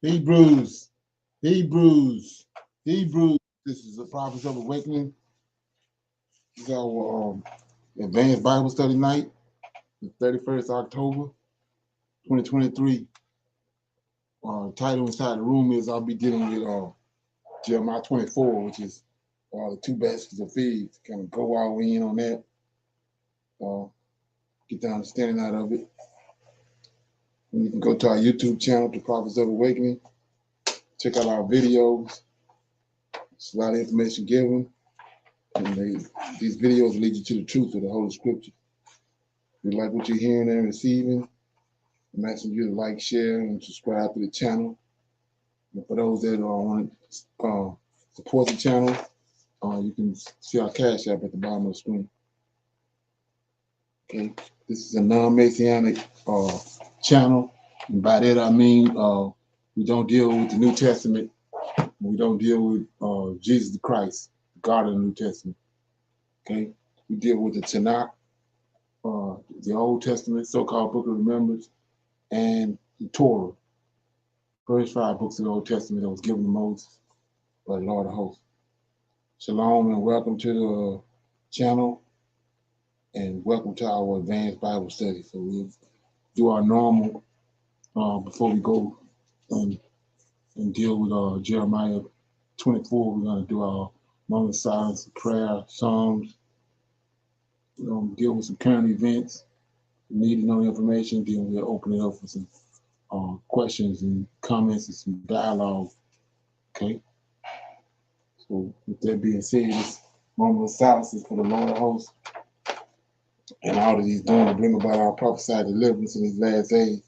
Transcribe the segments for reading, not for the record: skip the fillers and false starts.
Hebrews, Hebrews, Hebrews. This is the Prophets of Awakening. This is our advanced Bible study night, the 31st October, 2023. Title inside the room is I'll be dealing with Jeremiah 24, which is the two baskets of figs. Kind of go all in on that. Get the understanding out of it. And you can go to our YouTube channel, The Prophets of Awakening. Check out our videos. There's a lot of information given. And these videos lead you to the truth of the Holy Scripture. If you like what you're hearing and receiving, I'm asking you to like, share, and subscribe to the channel. And for those that want to support the channel, you can see our Cash App at the bottom of the screen. Okay, this is a non-Messianic channel, and by that I mean we don't deal with the New Testament. We don't deal with Jesus Christ, the God of the New Testament. Okay, we deal with the Tanakh, the Old Testament, so-called Book of Remembrance, and the Torah, first 5 books of the Old Testament that was given to Moses by the Lord of hosts. Shalom and welcome to the channel, and welcome to our advanced Bible study. So we'll do our normal before we go and deal with Jeremiah 24. We're going to do our moment of silence, prayer, Psalms. We're going to deal with some current events, need to know information. Then we'll open it up for some questions and comments and some dialogue. Okay. So with that being said, this moment of silence is for the Lord of hosts and all that he's doing to bring about our prophesied deliverance in these last days.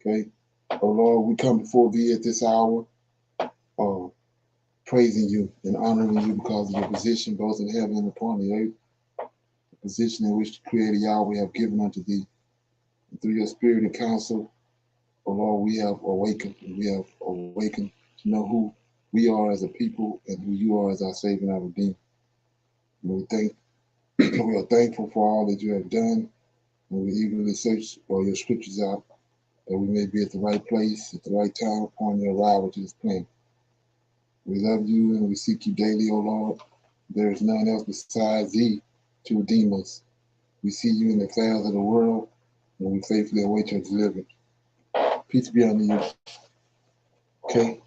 Okay. Oh Lord, we come before thee at this hour, praising you and honoring you because of your position both in heaven and upon the earth, the position in which the Creator Yahweh have given unto thee. And through your spirit and counsel, oh Lord, we have awakened. We have awakened to know who we are as a people and who you are as our Savior and our Redeemer. And we are thankful for all that you have done, and we eagerly search for your scriptures out, that we may be at the right place at the right time upon your arrival to this plan. We love you and we seek you daily, O Lord. There is none else besides thee to redeem us. We see you in the clouds of the world, and we faithfully await your deliverance. Peace be unto you. Okay.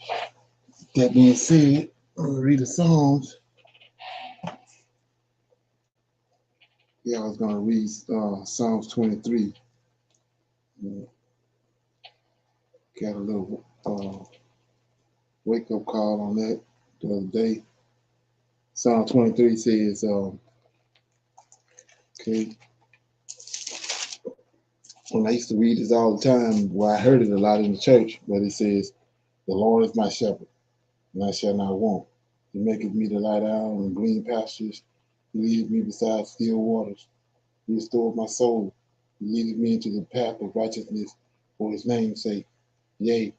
That being said, I'm going to read the Psalms. Yeah, I was going to read Psalms 23. Got a little wake-up call on that the other day. Psalm 23 says, okay, when I used to read this all the time, well, I heard it a lot in the church, but it says, the Lord is my shepherd, and I shall not want. He maketh me to lie down in green pastures. He leadeth me beside still waters. He restored my soul. He leadeth me into the path of righteousness for his name's sake. Yea,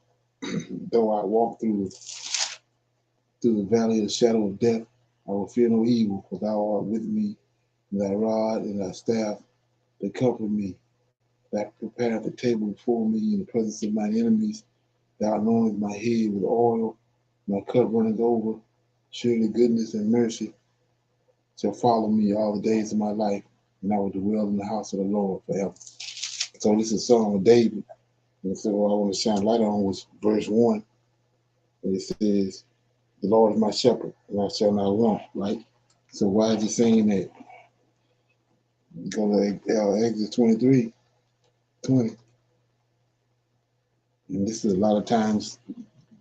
though I walk through the valley of the shadow of death, I will fear no evil, for thou art with me, and thy rod and thy staff, they comfort me. Thou preparest the table before me in the presence of mine enemies. Thou anointest my head with oil, my cup runneth over. Surely goodness and mercy shall follow me all the days of my life, and I will dwell in the house of the Lord forever. So this is a song of David. And so what I want to shine light on was verse 1. And it says, the Lord is my shepherd, and I shall not want, right? So why is he saying that? Go to Exodus 23, 20. And this is a lot of times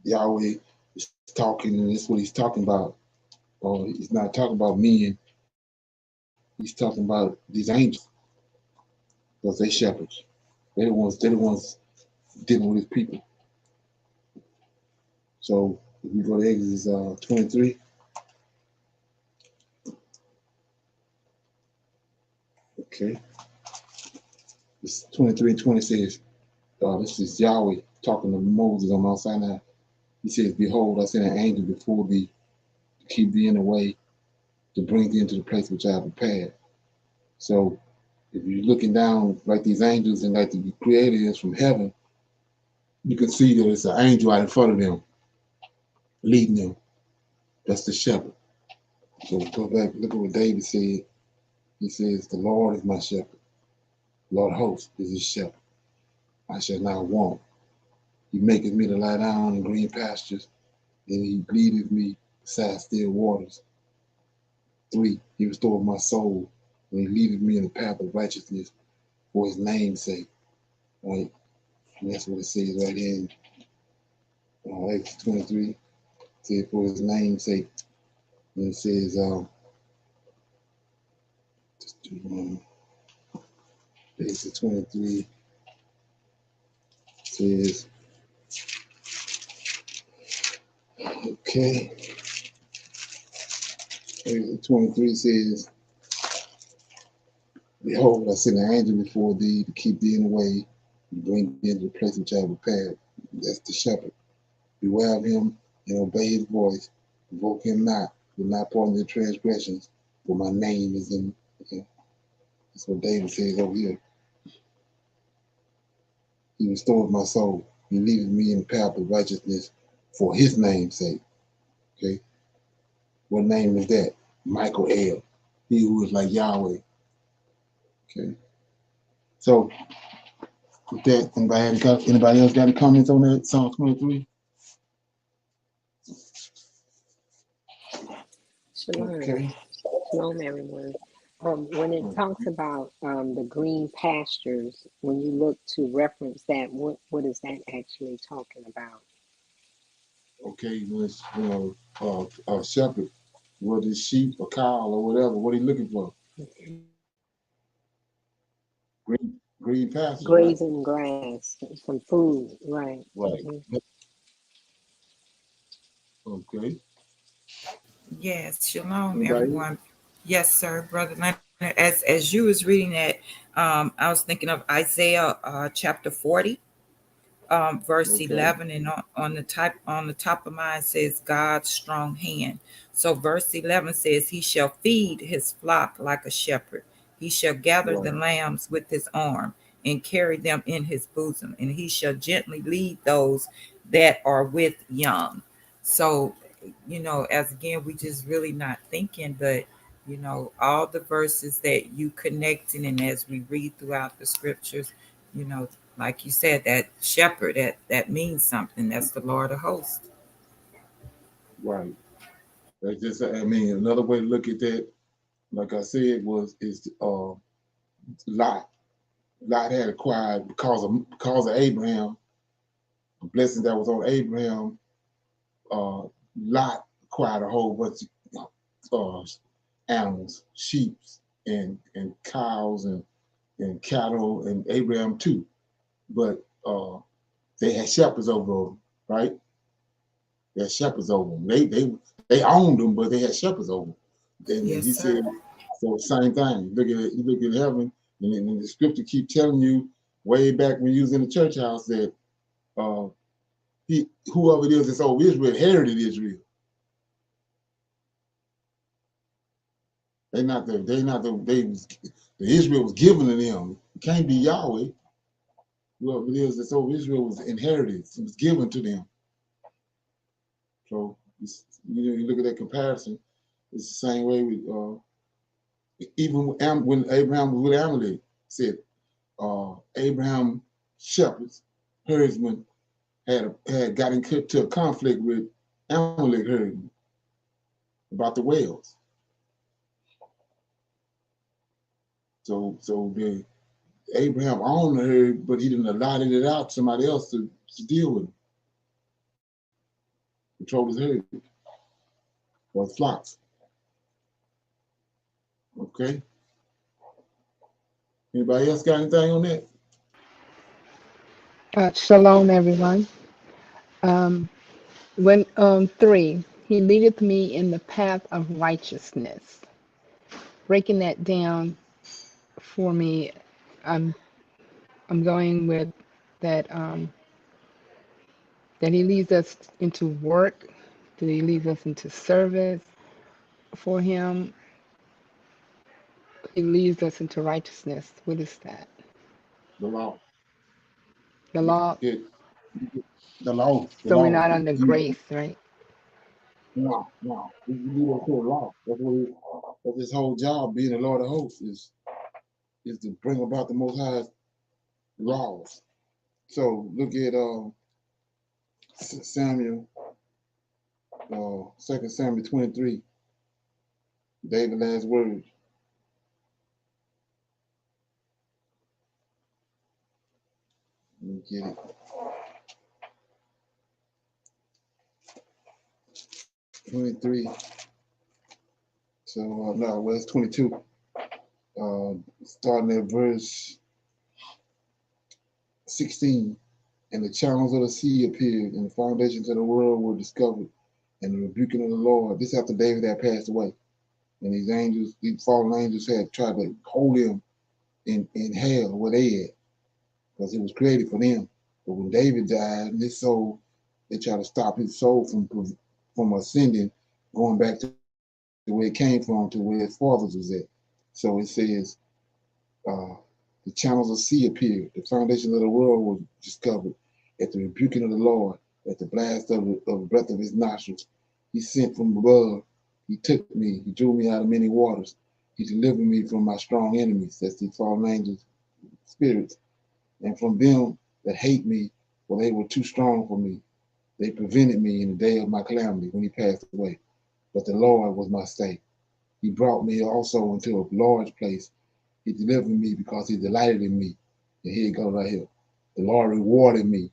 Yahweh is talking, and this is what he's talking about. Or he's not talking about men. He's talking about these angels. Because they shepherds. They're the ones dealing with his people. So if we go to Exodus 23. Okay. This 23 and 20 says, this is Yahweh talking to Moses on Mount Sinai. He says, behold, I send an angel before thee to keep thee in the way, to bring thee into the place which I have prepared. So if you're looking down like these angels and like the Creator is from heaven, you can see that it's an angel out in front of them, leading them. That's the shepherd. So go back, look at what David said. He says, "The Lord is my shepherd. Lord of hosts is his shepherd. I shall not want. He maketh me to lie down in green pastures, and he leadeth me beside still waters. 3, he restored my soul, and he leadeth me in the path of righteousness for his name's sake." Right? And that's what it says right here in Exodus 23. It says, for his name's sake. And it says, Exodus 23 says, okay. Exodus 23 says, "Behold, I send an angel before thee to keep thee in the way, and bring thee into the place which I have prepared." That's the shepherd. "Beware of him and obey his voice. Provoke him not, do not pardon their transgressions, for my name is in him." That's what David says over here. He restores my soul. He leadeth me in the path of righteousness for his name's sake. Okay. What name is that? Michael El. He who is like Yahweh. Okay. So with that, anybody else got any comments on that? Psalm 23? Shalom. Okay. Shalom, everyone. When it talks about the green pastures, when you look to reference that, what is that actually talking about? Okay, let's a shepherd, whether it's sheep or cow or whatever, what are you looking for? Green pastures, right? Grazing grass, some food, right? Right. Okay. Yes, shalom, Anybody? everyone. Yes, sir, Brother Leonard. As you was reading that, I was thinking of Isaiah chapter 40, verse Okay. 11, and on the top of mine says God's strong hand. So verse 11 says, "He shall feed his flock like a shepherd. He shall gather the Right. lambs with his arm and carry them in his bosom, and he shall gently lead those that are with young." So, as again, we just really not thinking, but all the verses that you connecting, and as we read throughout the scriptures, you know, like you said, that shepherd, that means something. That's the Lord of hosts. Right. That's just I mean another way to look at that, like I said, is Lot. Lot had acquired because of Abraham, the blessing that was on Abraham, Lot acquired a whole bunch of animals, sheep and cows and cattle, and Abraham too. But they had shepherds over them, right? They had shepherds over them. They owned them, but they had shepherds over them. And Yes, he sir. said, so same thing. You look at heaven, and the scripture keep telling you way back when you was in the church house that uh, whoever it is that's over Israel inherited Israel. The Israel was given to them. It can't be Yahweh. Whoever it is that's over Israel was inherited. It was given to them. So you look at that comparison. It's the same way with even when Abraham was with Amalek. Said Abraham shepherds, herdsmen had got into a conflict with Amalek herdsmen about the wells. So the Abraham owned the herd, but he didn't allotted it out to somebody else to deal with it, control his herd or his flocks. Okay. Anybody else got anything on that? Shalom, everyone. Um, when 3, he leadeth me in the path of righteousness. Breaking that down for me, I'm I'm going with that that he leads us into work, that he leads us into service for him. He leads us into righteousness. What is that? The law. The law. It, The law, the So we're law. not under grace, right? No, no. You don't put a law. That's his whole job, being the Lord of hosts, is to bring about the Most High's laws. So look at Samuel, 2 Samuel 23, David's last word. Let me get it. 23. So no, well, it's 22. Starting at verse 16. And the channels of the sea appeared, and the foundations of the world were discovered, and the rebuking of the Lord. This after David had passed away. And these angels, these fallen angels, had tried to hold him in hell where they at, because it was created for them. But when David died, and his soul, they tried to stop his soul from ascending, going back to where it came from, to where his fathers was at. So it says, the channels of sea appeared, the foundations of the world were discovered at the rebuking of the Lord, at the blast of the breath of his nostrils. He sent from above, he took me, he drew me out of many waters, he delivered me from my strong enemies, that's the fallen angels, spirits, and from them that hate me, for they were too strong for me. They prevented me in the day of my calamity when he passed away. But the Lord was my stay. He brought me also into a large place. He delivered me because he delighted in me. And here it goes right here. The Lord rewarded me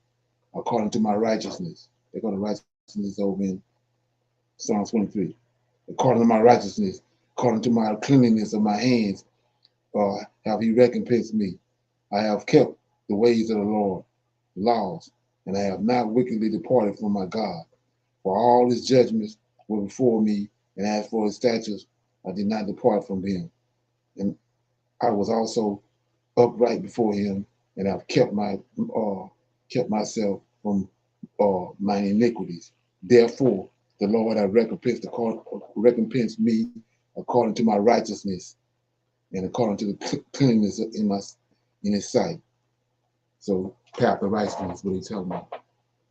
according to my righteousness. They're going to righteousness over in Psalm 23. According to my righteousness, according to my cleanliness of my hands, have he recompensed me. I have kept the ways of the Lord, the laws, and I have not wickedly departed from my God. For all his judgments were before me, and as for his statutes, I did not depart from them. And I was also upright before him, and I've kept myself from mine iniquities. Therefore, the Lord hath recompensed me according to my righteousness and according to the cleanness in his sight. So, path of righteousness is what he's talking about.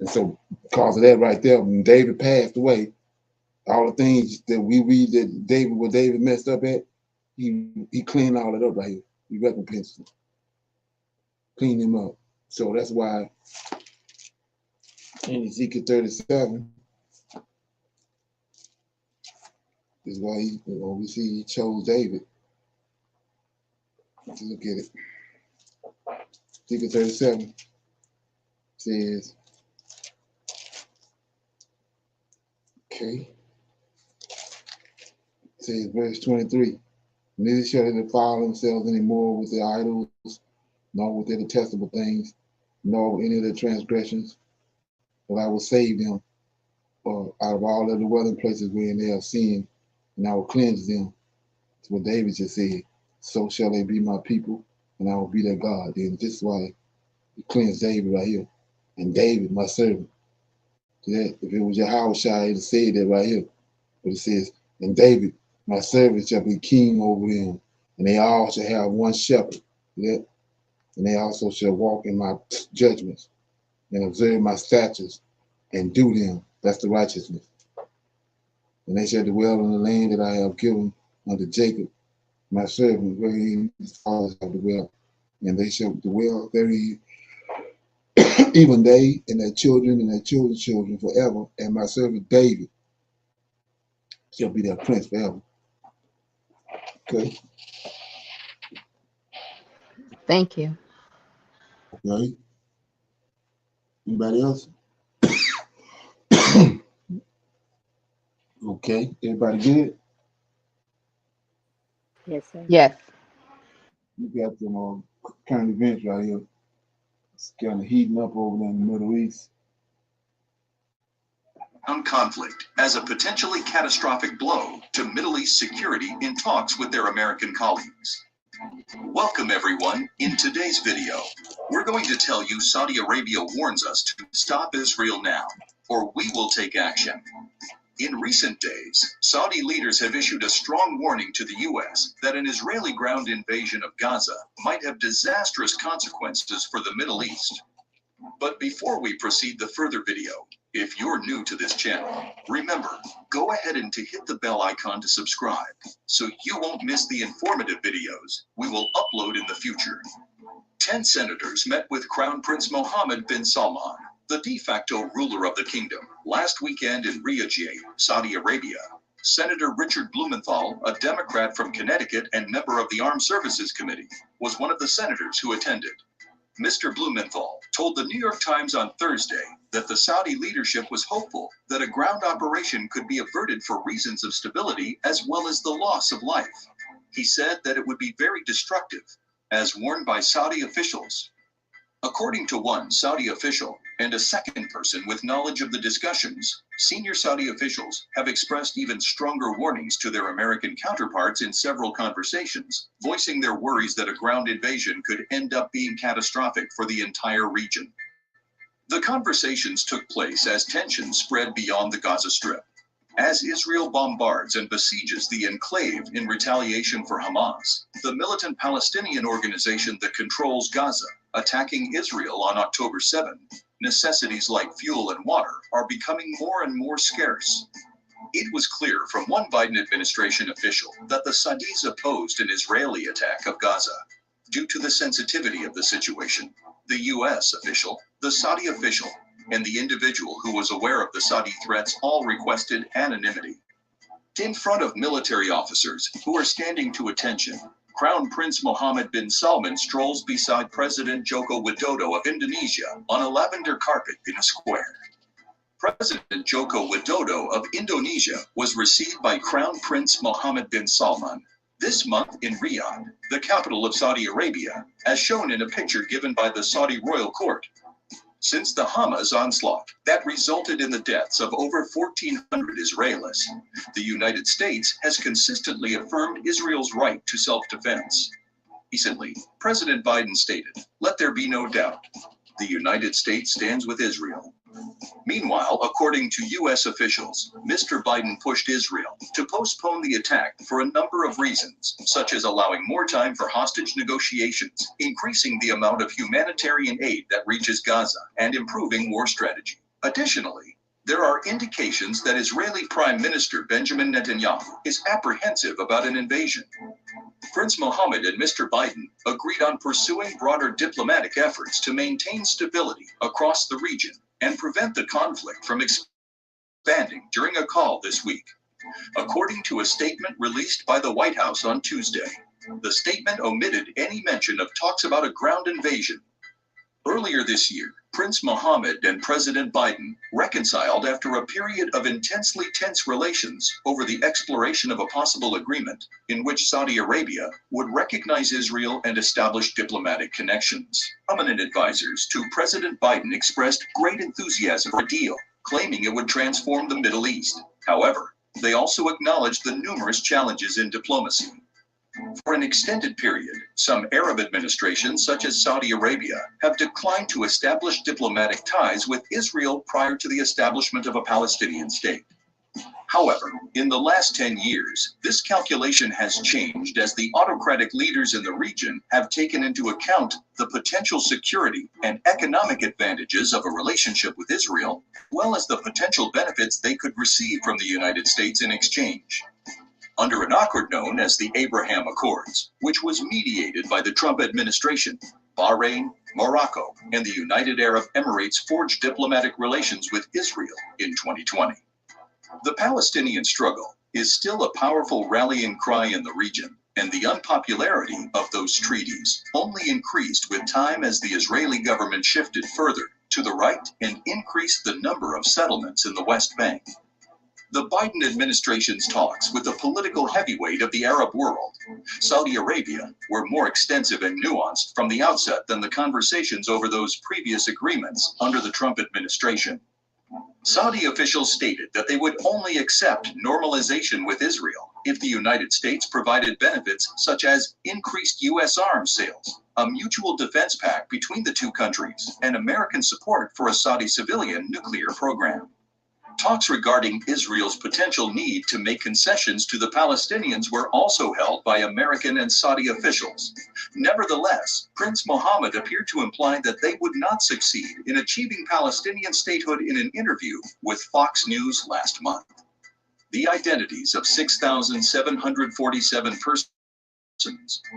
And so, because of that right there, when David passed away, all the things that we read that David messed up at, he cleaned all it up right here. He recompensed him, cleaned him up. So that's why in Ezekiel 37 is why we see he chose David. Let's look at it. Ezekiel 37 says, okay, it says verse 23. Neither shall they defile themselves any more with their idols, nor with their detestable things, nor with any of their transgressions, but I will save them out of all of the dwelling places wherein they have sinned, and I will cleanse them. That's what David just said. So shall they be my people, and I will be their God. And this is why he cleansed David right here. And David, my servant. That, if it was Yahweh Shai, he'd have said that right here. But it says, and David, my servant, shall be king over them, and they all shall have one shepherd. Yeah? And they also shall walk in my judgments, and observe my statutes, and do them. That's the righteousness. And they shall dwell in the land that I have given unto Jacob, my servant, wherein his fathers have dwelt. And they shall dwell therein, even they and their children and their children's children forever. And my servant David shall be their prince forever. Okay. Thank you. Okay. Anybody else? Okay. Everybody good? Yes, sir. Yes. We got some current events right here. It's kind of heating up over there in the Middle East. Conflict as a potentially catastrophic blow to Middle East security in talks with their American colleagues. Welcome everyone. In today's video, we're going to tell you Saudi Arabia warns us to stop Israel now, or we will take action. In recent days, Saudi leaders have issued a strong warning to the U.S. that an Israeli ground invasion of Gaza might have disastrous consequences for the Middle East. But before we proceed the further video, if you're new to this channel, remember, go ahead and hit the bell icon to subscribe, so you won't miss the informative videos we will upload in the future. 10 senators met with Crown Prince Mohammed bin Salman, the de facto ruler of the kingdom, last weekend in Riyadh, Saudi Arabia. Senator Richard Blumenthal, a Democrat from Connecticut and member of the Armed Services Committee, was one of the senators who attended. Mr. Blumenthal told the New York Times on Thursday that the Saudi leadership was hopeful that a ground operation could be averted for reasons of stability as well as the loss of life. He said that it would be very destructive, as warned by Saudi officials. According to one Saudi official and a second person with knowledge of the discussions, senior Saudi officials have expressed even stronger warnings to their American counterparts in several conversations, voicing their worries that a ground invasion could end up being catastrophic for the entire region. The conversations took place as tensions spread beyond the Gaza Strip. As Israel bombards and besieges the enclave in retaliation for Hamas, the militant Palestinian organization that controls Gaza, attacking Israel on October 7, necessities like fuel and water are becoming more and more scarce. It was clear from one Biden administration official that the Saudis opposed an Israeli attack of Gaza. Due to the sensitivity of the situation, the U.S. official, the Saudi official, and the individual who was aware of the Saudi threats all requested anonymity. In front of military officers who are standing to attention, Crown Prince Mohammed bin Salman strolls beside President Joko Widodo of Indonesia on a lavender carpet in a square. President Joko Widodo of Indonesia was received by Crown Prince Mohammed bin Salman this month in Riyadh, the capital of Saudi Arabia, as shown in a picture given by the Saudi royal court. Since the Hamas onslaught that resulted in the deaths of over 1,400 Israelis, the United States has consistently affirmed Israel's right to self-defense. Recently, President Biden stated, "Let there be no doubt, the United States stands with Israel." Meanwhile, according to U.S. officials, Mr. Biden pushed Israel to postpone the attack for a number of reasons, such as allowing more time for hostage negotiations, increasing the amount of humanitarian aid that reaches Gaza, and improving war strategy. Additionally, there are indications that Israeli Prime Minister Benjamin Netanyahu is apprehensive about an invasion. Prince Mohammed and Mr. Biden agreed on pursuing broader diplomatic efforts to maintain stability across the region and prevent the conflict from expanding during a call this week. According to a statement released by the White House on Tuesday, the statement omitted any mention of talks about a ground invasion. Earlier this year, Prince Mohammed and President Biden reconciled after a period of intensely tense relations over the exploration of a possible agreement in which Saudi Arabia would recognize Israel and establish diplomatic connections. Prominent advisors to President Biden expressed great enthusiasm for a deal, claiming it would transform the Middle East. However, they also acknowledged the numerous challenges in diplomacy. For an extended period, some Arab administrations, such as Saudi Arabia, have declined to establish diplomatic ties with Israel prior to the establishment of a Palestinian state. However, in the last 10 years, this calculation has changed as the autocratic leaders in the region have taken into account the potential security and economic advantages of a relationship with Israel, as well as the potential benefits they could receive from the United States in exchange. Under an accord known as the Abraham Accords, which was mediated by the Trump administration, Bahrain, Morocco, and the United Arab Emirates forged diplomatic relations with Israel in 2020. The Palestinian struggle is still a powerful rallying cry in the region, and the unpopularity of those treaties only increased with time as the Israeli government shifted further to the right and increased the number of settlements in the West Bank. The Biden administration's talks with the political heavyweight of the Arab world, Saudi Arabia, were more extensive and nuanced from the outset than the conversations over those previous agreements under the Trump administration. Saudi officials stated that they would only accept normalization with Israel if the United States provided benefits such as increased U.S. arms sales, a mutual defense pact between the two countries, and American support for a Saudi civilian nuclear program. Talks regarding Israel's potential need to make concessions to the Palestinians were also held by American and Saudi officials. Nevertheless, Prince Mohammed appeared to imply that they would not succeed in achieving Palestinian statehood in an interview with Fox News last month. The identities of 6,747 persons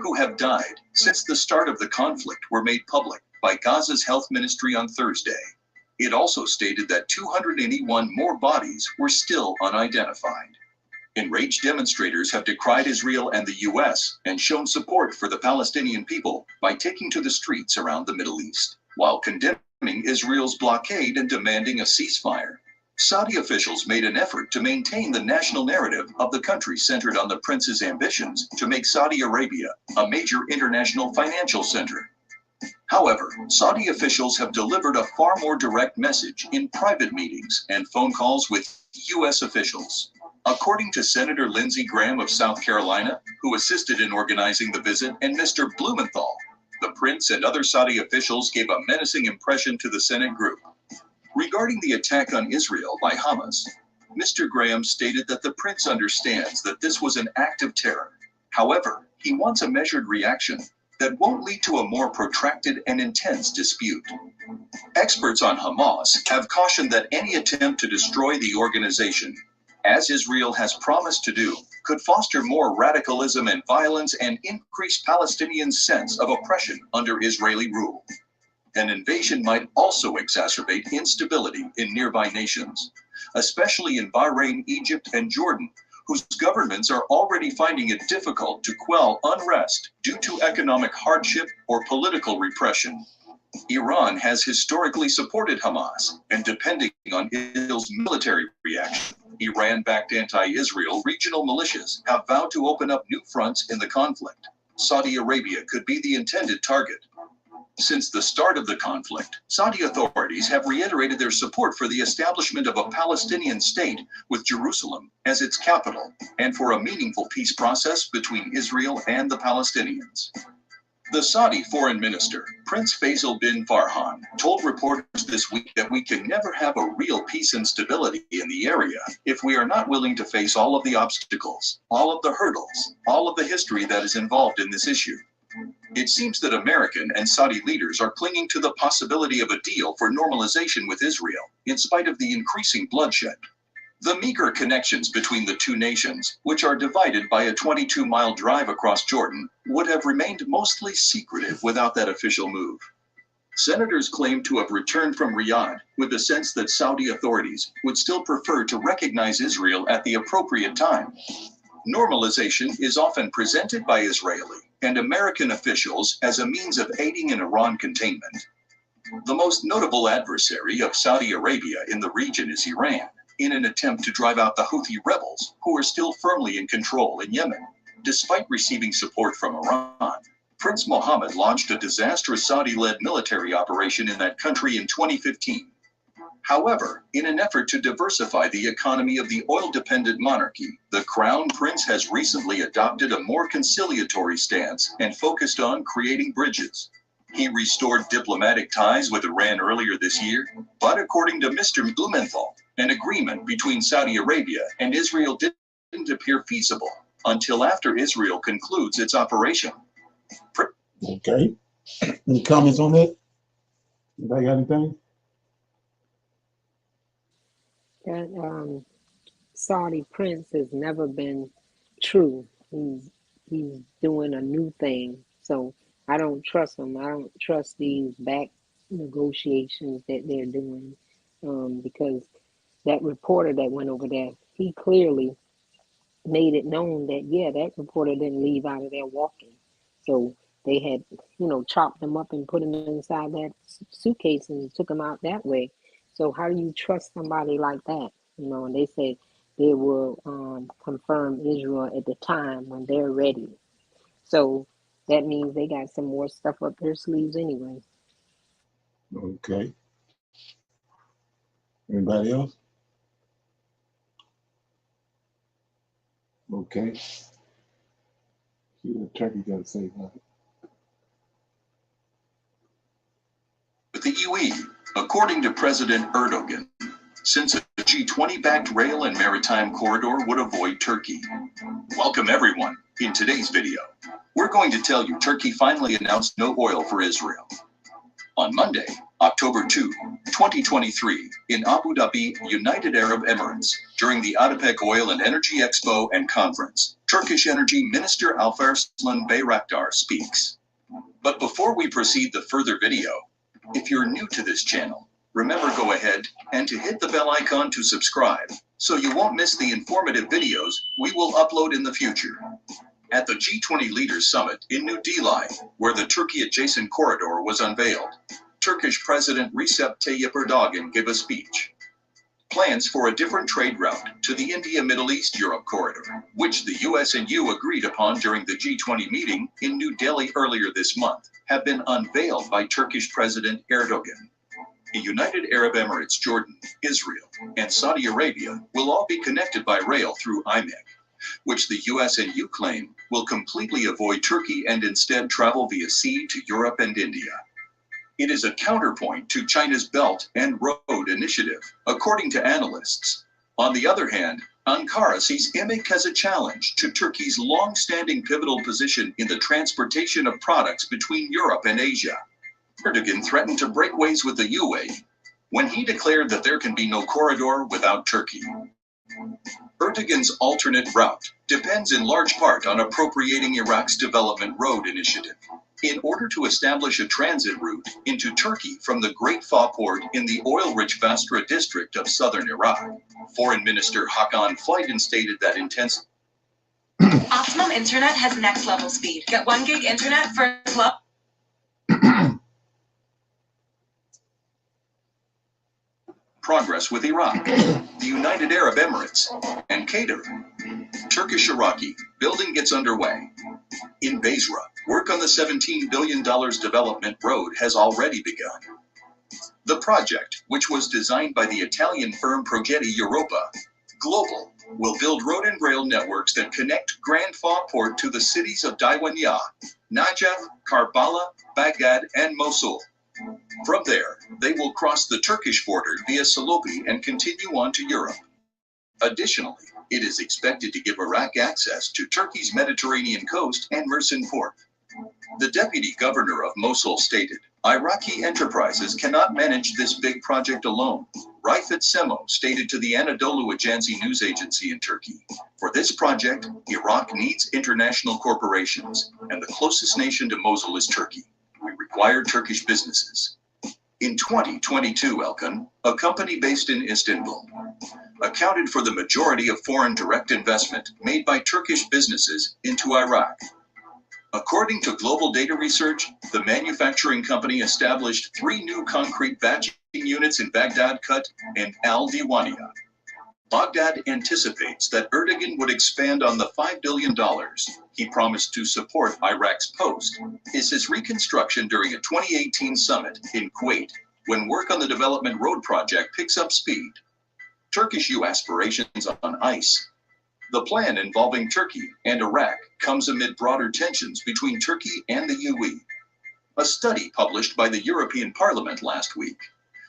who have died since the start of the conflict were made public by Gaza's health ministry on Thursday. It also stated that 281 more bodies were still unidentified. Enraged demonstrators have decried Israel and the U.S. and shown support for the Palestinian people by taking to the streets around the Middle East, while condemning Israel's blockade and demanding a ceasefire. Saudi officials made an effort to maintain the national narrative of the country centered on the prince's ambitions to make Saudi Arabia a major international financial center. However, Saudi officials have delivered a far more direct message in private meetings and phone calls with U.S. officials. According to Senator Lindsey Graham of South Carolina, who assisted in organizing the visit, and Mr. Blumenthal, the prince and other Saudi officials gave a menacing impression to the Senate group. Regarding the attack on Israel by Hamas, Mr. Graham stated that the prince understands that this was an act of terror. However, he wants a measured reaction that won't lead to a more protracted and intense dispute. Experts on Hamas have cautioned that any attempt to destroy the organization, as Israel has promised to do, could foster more radicalism and violence and increase Palestinians' sense of oppression under Israeli rule. An invasion might also exacerbate instability in nearby nations, especially in Bahrain, Egypt, and Jordan, whose governments are already finding it difficult to quell unrest due to economic hardship or political repression. Iran has historically supported Hamas, and depending on Israel's military reaction, Iran-backed anti-Israel regional militias have vowed to open up new fronts in the conflict. Saudi Arabia could be the intended target. Since the start of the conflict, Saudi authorities have reiterated their support for the establishment of a Palestinian state with Jerusalem as its capital, and for a meaningful peace process between Israel and the Palestinians. The Saudi foreign minister, Prince Faisal bin Farhan, told reporters this week that we can never have a real peace and stability in the area if we are not willing to face all of the obstacles, all of the hurdles, all of the history that is involved in this issue. It seems that American and Saudi leaders are clinging to the possibility of a deal for normalization with Israel, in spite of the increasing bloodshed. The meager connections between the two nations, which are divided by a 22-mile drive across Jordan, would have remained mostly secretive without that official move. Senators claim to have returned from Riyadh with the sense that Saudi authorities would still prefer to recognize Israel at the appropriate time. Normalization is often presented by Israeli and American officials as a means of aiding in Iran containment. The most notable adversary of Saudi Arabia in the region is Iran, in an attempt to drive out the Houthi rebels, who are still firmly in control in Yemen. Despite receiving support from Iran, Prince Mohammed launched a disastrous Saudi-led military operation in that country in 2015. However, in an effort to diversify the economy of the oil-dependent monarchy, the Crown Prince has recently adopted a more conciliatory stance and focused on creating bridges. He restored diplomatic ties with Iran earlier this year, but according to Mr. Blumenthal, an agreement between Saudi Arabia and Israel didn't appear feasible until after Israel concludes its operation. Okay. Any comments on that? Anybody got anything? That Saudi prince has never been true. He's doing a new thing. So I don't trust him. I don't trust these back negotiations that they're doing, because that reporter that went over there, he clearly made it known that, yeah, that reporter didn't leave out of there walking. So they had, chopped him up and put him inside that suitcase and took him out that way. So how do you trust somebody like that? And they say they will confirm Israel at the time when they're ready. So that means they got some more stuff up their sleeves anyway. Okay. Anybody else? Okay. See what Turkey got to say about it. With the UAE, according to President Erdogan, since a G20-backed rail and maritime corridor would avoid Turkey. Welcome everyone. In today's video, we're going to tell you Turkey finally announced no oil for Israel. On Monday, October 2, 2023, in Abu Dhabi, United Arab Emirates, during the ADIPEC Oil and Energy Expo and Conference, Turkish Energy Minister Alparslan Bayraktar speaks. But before we proceed the further video, if you're new to this channel, remember go ahead and to hit the bell icon to subscribe, so you won't miss the informative videos we will upload in the future. At the G20 Leaders Summit in New Delhi, where the Turkey-adjacent corridor was unveiled, Turkish President Recep Tayyip Erdogan gave a speech. Plans for a different trade route to the India-Middle East-Europe corridor, which the US and EU agreed upon during the G20 meeting in New Delhi earlier this month, have been unveiled by Turkish President Erdogan. The United Arab Emirates, Jordan, Israel, and Saudi Arabia will all be connected by rail through IMEC, which the US and EU claim will completely avoid Turkey and instead travel via sea to Europe and India. It is a counterpoint to China's Belt and Road Initiative, according to analysts. On the other hand, Ankara sees IMEC as a challenge to Turkey's long-standing pivotal position in the transportation of products between Europe and Asia. Erdogan threatened to break ways with the UAE when he declared that there can be no corridor without Turkey. Erdogan's alternate route depends in large part on appropriating Iraq's Development Road Initiative in order to establish a transit route into Turkey from the Great Fa port in the oil-rich Basra district of southern Iraq. Foreign Minister Hakan Fidan stated that intense Optimum Internet has next-level speed. Get 1 gig internet for low. progress with Iraq, the United Arab Emirates, and Qatar. Turkish-Iraqi building gets underway. In Basra, work on the $17 billion development road has already begun. The project, which was designed by the Italian firm Progetti Europa Global, will build road and rail networks that connect Grand Fa port to the cities of Diwania, Najaf, Karbala, Baghdad, and Mosul. From there, they will cross the Turkish border via Salopi and continue on to Europe. Additionally, it is expected to give Iraq access to Turkey's Mediterranean coast and Mersin port. The deputy governor of Mosul stated, "Iraqi enterprises cannot manage this big project alone." Rifat Semo stated to the Anadolu Ajansi news agency in Turkey, "For this project, Iraq needs international corporations, and the closest nation to Mosul is Turkey. We require Turkish businesses." In 2022, Elkan, a company based in Istanbul, accounted for the majority of foreign direct investment made by Turkish businesses into Iraq. According to Global Data Research, the manufacturing company established 3 new concrete batching units in Baghdad, Kut, and Al Diwania. Baghdad anticipates that Erdogan would expand on the $5 billion he promised to support Iraq's post is his reconstruction during a 2018 summit in Kuwait, when work on the development road project picks up speed. Turkish EU aspirations on ice. The plan involving Turkey and Iraq comes amid broader tensions between Turkey and the UAE. A study published by the European Parliament last week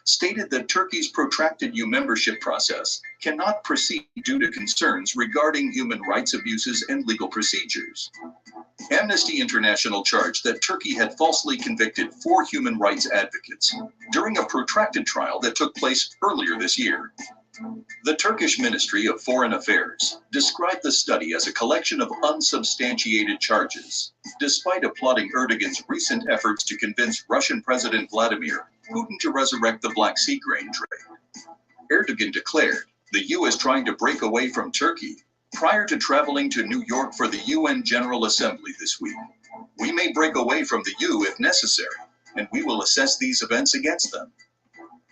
stated that Turkey's protracted EU membership process cannot proceed due to concerns regarding human rights abuses and legal procedures. Amnesty International charged that Turkey had falsely convicted 4 human rights advocates during a protracted trial that took place earlier this year. The Turkish Ministry of Foreign Affairs described the study as a collection of unsubstantiated charges, despite applauding Erdogan's recent efforts to convince Russian President Vladimir Putin to resurrect the Black Sea grain trade. Erdogan declared the EU is trying to break away from Turkey prior to traveling to New York for the UN General Assembly this week. "We may break away from the EU if necessary, and we will assess these events against them."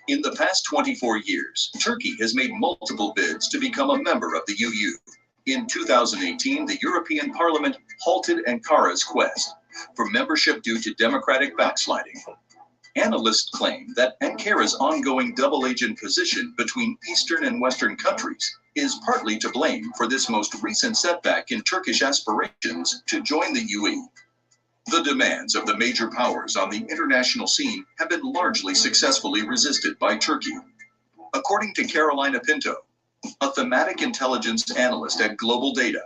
In the past 24 years, Turkey has made multiple bids to become a member of the EU. In 2018, the European Parliament halted Ankara's quest for membership due to democratic backsliding. Analysts claim that Ankara's ongoing double-agent position between Eastern and Western countries is partly to blame for this most recent setback in Turkish aspirations to join the UE. The demands of the major powers on the international scene have been largely successfully resisted by Turkey. According to Carolina Pinto, a thematic intelligence analyst at Global Data,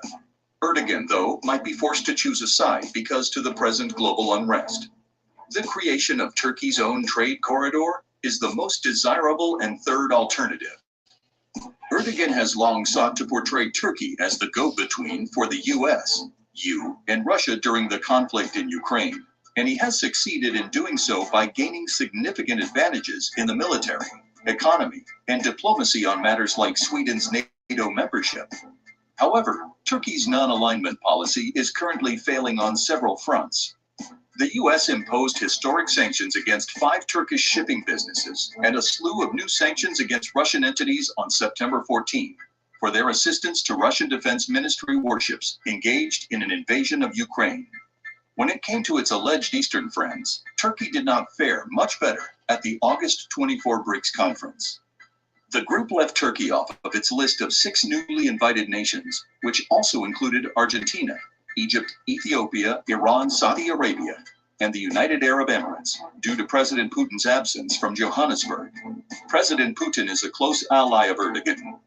Erdogan, though, might be forced to choose a side because to the present global unrest, the creation of Turkey's own trade corridor is the most desirable and third alternative. Erdogan has long sought to portray Turkey as the go-between for the US, EU, and Russia during the conflict in Ukraine, and he has succeeded in doing so by gaining significant advantages in the military, economy, and diplomacy on matters like Sweden's NATO membership. However, Turkey's non-alignment policy is currently failing on several fronts. The US imposed historic sanctions against 5 Turkish shipping businesses and a slew of new sanctions against Russian entities on September 14 for their assistance to Russian Defense Ministry warships engaged in an invasion of Ukraine. When it came to its alleged Eastern friends, Turkey did not fare much better at the August 24 BRICS conference. The group left Turkey off of its list of 6 newly invited nations, which also included Argentina, Egypt, Ethiopia, Iran, Saudi Arabia, and the United Arab Emirates, due to President Putin's absence from Johannesburg. President Putin is a close ally of Erdogan.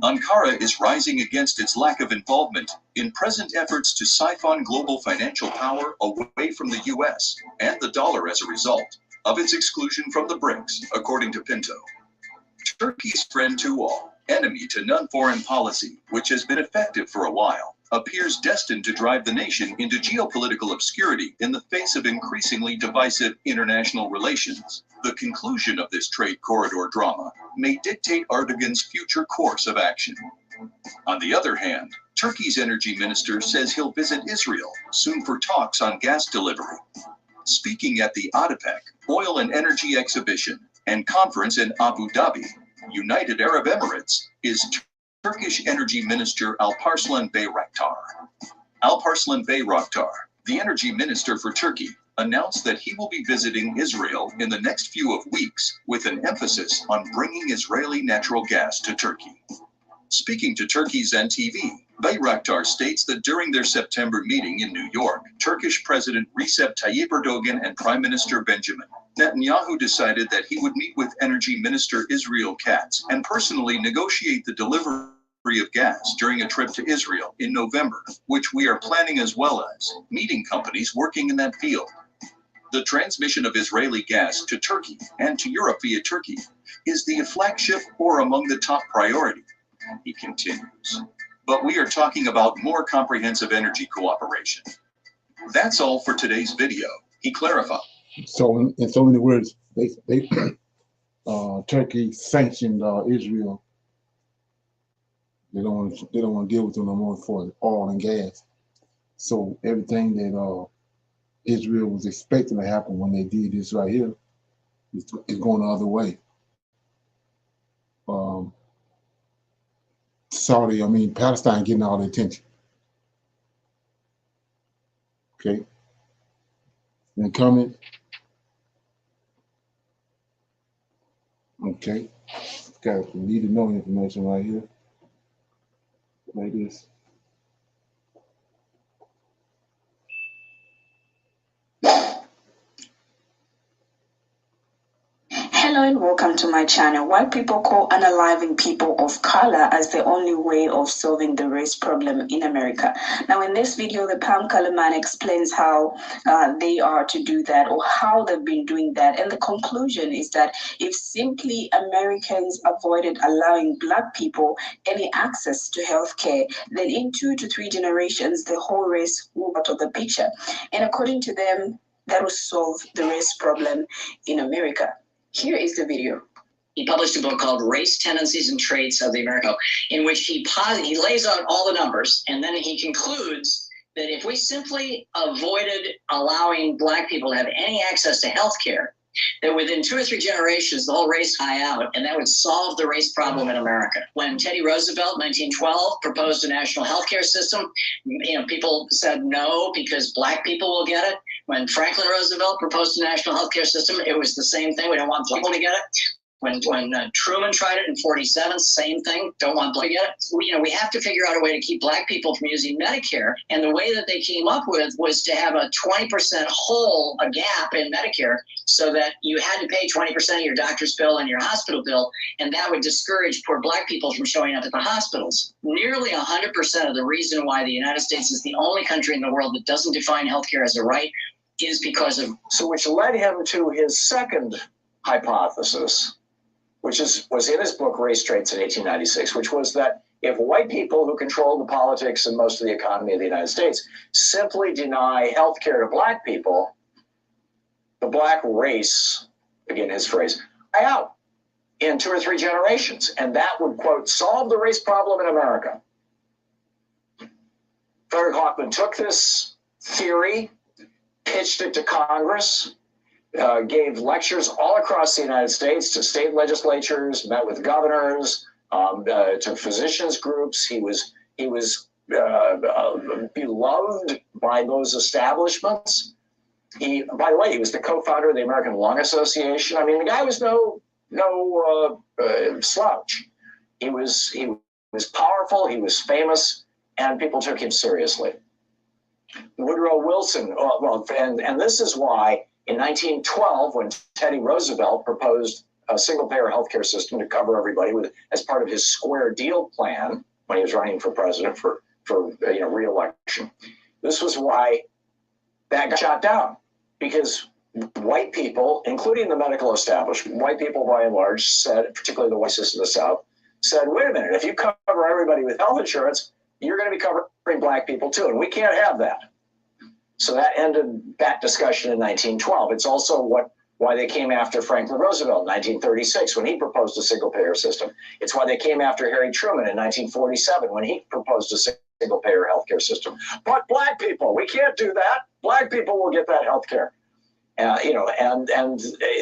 Ankara is rising against its lack of involvement in present efforts to siphon global financial power away from the US and the dollar as a result of its exclusion from the BRICS, according to Pinto. Turkey's friend to all, enemy to none foreign policy, which has been effective for a while, appears destined to drive the nation into geopolitical obscurity in the face of increasingly divisive international relations. The conclusion of this trade corridor drama may dictate Erdogan's future course of action. On the other hand, Turkey's energy minister says he'll visit Israel soon for talks on gas delivery. Speaking at the ADIPEC Oil and Energy Exhibition and Conference in Abu Dhabi, United Arab Emirates, is Turkish Energy Minister Alparslan Bayraktar. Alparslan Bayraktar, the energy minister for Turkey, announced that he will be visiting Israel in the next few weeks with an emphasis on bringing Israeli natural gas to Turkey. Speaking to Turkey's NTV, Bayraktar states that during their September meeting in New York, Turkish President Recep Tayyip Erdogan and Prime Minister Benjamin Netanyahu decided that he would meet with Energy Minister Israel Katz and personally negotiate the delivery of gas during a trip to Israel in November, which we are planning, as well as meeting companies working in that field. The transmission of Israeli gas to Turkey and to Europe via Turkey is the flagship or among the top priority, he continues. But we are talking about more comprehensive energy cooperation. That's all for today's video, he clarified. So in so many words, Turkey sanctioned Israel. They don't want to deal with them no more for oil and gas. So everything that Israel was expecting to happen when they did this right here is going the other way. Palestine getting all the attention. Okay. And comment. Okay. Got some need to know information right here. Like this. Hello and welcome to my channel. Why people call unaliving people of color as the only way of solving the race problem in America. Now in this video, the palm color man explains how they are to do that, or how they've been doing that. And the conclusion is that if simply Americans avoided allowing Black people any access to healthcare, then in 2 to 3 generations, the whole race will be out of the picture. And according to them, that will solve the race problem in America. Here is the video. He published a book called Race, Tendencies, and Traits of the American, in which he lays out all the numbers, and then he concludes that if we simply avoided allowing Black people to have any access to health care, that within 2 or 3 generations, the whole race die out, and that would solve the race problem in America. When Teddy Roosevelt, 1912, proposed a national health care system, people said no because Black people will get it. When Franklin Roosevelt proposed a national health care system, it was the same thing. We don't want Black people to get it. When Truman tried it in 47, same thing. Don't want to get it. We have to figure out a way to keep black people from using Medicare. And the way that they came up with was to have a 20% hole, a gap in Medicare, so that you had to pay 20% of your doctor's bill and your hospital bill, and that would discourage poor black people from showing up at the hospitals. Nearly 100% of the reason why the United States is the only country in the world that doesn't define healthcare as a right is because of. So which led him to his second hypothesis, which was in his book, Race Traits in 1896, which was that if white people who control the politics and most of the economy of the United States simply deny health care to black people, the black race, again his phrase, die out in 2 or 3 generations. And that would, quote, solve the race problem in America. Frederick Hoffman took this theory, pitched it to Congress, gave lectures all across the United States to state legislatures, met with governors, to physicians groups. He was beloved by those establishments. By the way, he was the co-founder of the American Lung Association. I mean, the guy was no slouch. He was powerful. He was famous, and people took him seriously. Woodrow Wilson. And this is why. In 1912, when Teddy Roosevelt proposed a single-payer healthcare system to cover everybody as part of his square deal plan when he was running for president for re-election, this was why that got shot down, because white people, including the medical establishment, white people by and large said, particularly the whites in the South, said, wait a minute, if you cover everybody with health insurance, you're going to be covering black people too, and we can't have that. So that ended that discussion in 1912. It's also why they came after Franklin Roosevelt in 1936 when he proposed a single-payer system. It's why they came after Harry Truman in 1947 when he proposed a single-payer healthcare system. But black people, we can't do that. Black people will get that healthcare. And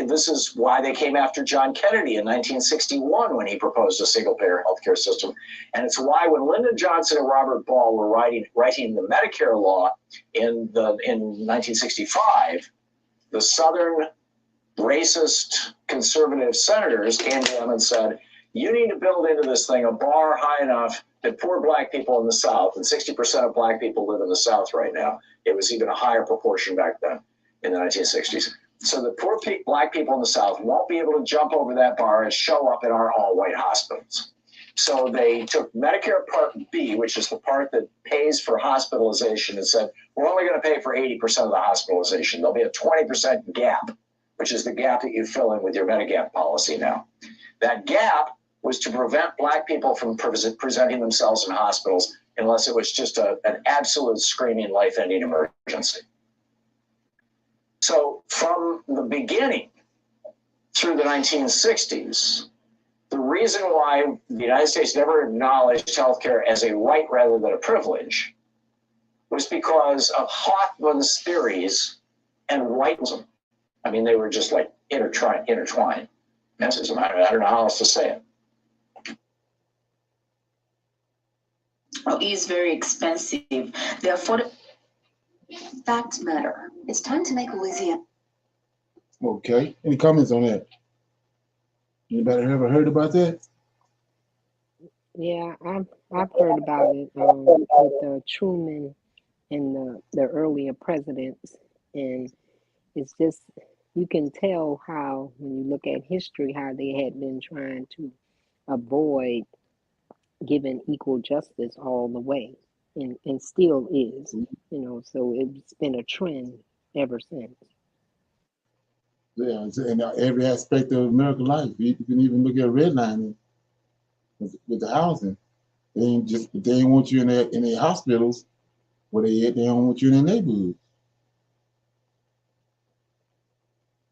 this is why they came after John Kennedy in 1961 when he proposed a single-payer healthcare system. And it's why when Lyndon Johnson and Robert Ball were writing the Medicare law in 1965, the Southern racist conservative senators came to them and said, you need to build into this thing a bar high enough that poor black people in the South, and 60% of black people live in the South right now. It was even a higher proportion back then, in the 1960s. So the poor black people in the South won't be able to jump over that bar and show up in our all-white hospitals. So they took Medicare Part B, which is the part that pays for hospitalization, and said, we're only going to pay for 80% of the hospitalization. There'll be a 20% gap, which is the gap that you fill in with your Medigap policy now. That gap was to prevent black people from presenting themselves in hospitals unless it was just an absolute screaming life-ending emergency. So from the beginning through the 1960s, the reason why the United States never acknowledged healthcare as a right rather than a privilege was because of Hoffman's theories and whiteism. I mean, they were just like intertwined. I don't know how else to say it. Oh, it is very expensive. Therefore, facts matter. It's time to make Louisiana. Okay. Any comments on that? Anybody ever heard about that? Yeah, I've heard about it with Truman and the earlier presidents, and it's just you can tell how when you look at history how they had been trying to avoid giving equal justice all the way, and still is, so it's been a trend ever since. Yeah, in every aspect of American life. You can even look at redlining with the housing. They ain't want you in their hospitals where they don't want you in their neighborhood.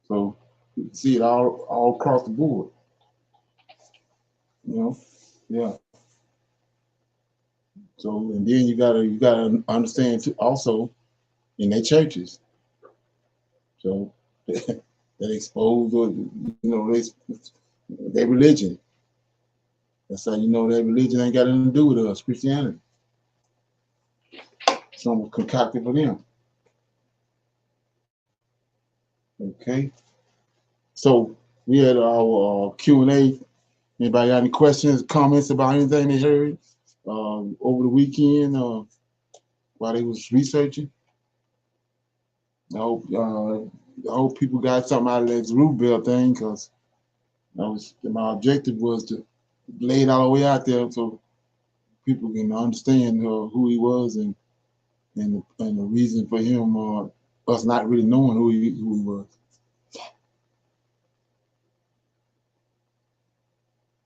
So you can see it all across the board. Yeah. So and then you gotta understand too, also in their churches. So that expose their religion. That's how you know their religion ain't got anything to do with us, Christianity. Something concocted for them. Okay. So we had our Q&A. Anybody got any questions, comments about anything they heard over the weekend while they was researching? I hope people got something out of that Zerubbabel thing, because my objective was to lay it all the way out there so people can understand who he was and the reason for him us not really knowing who he was.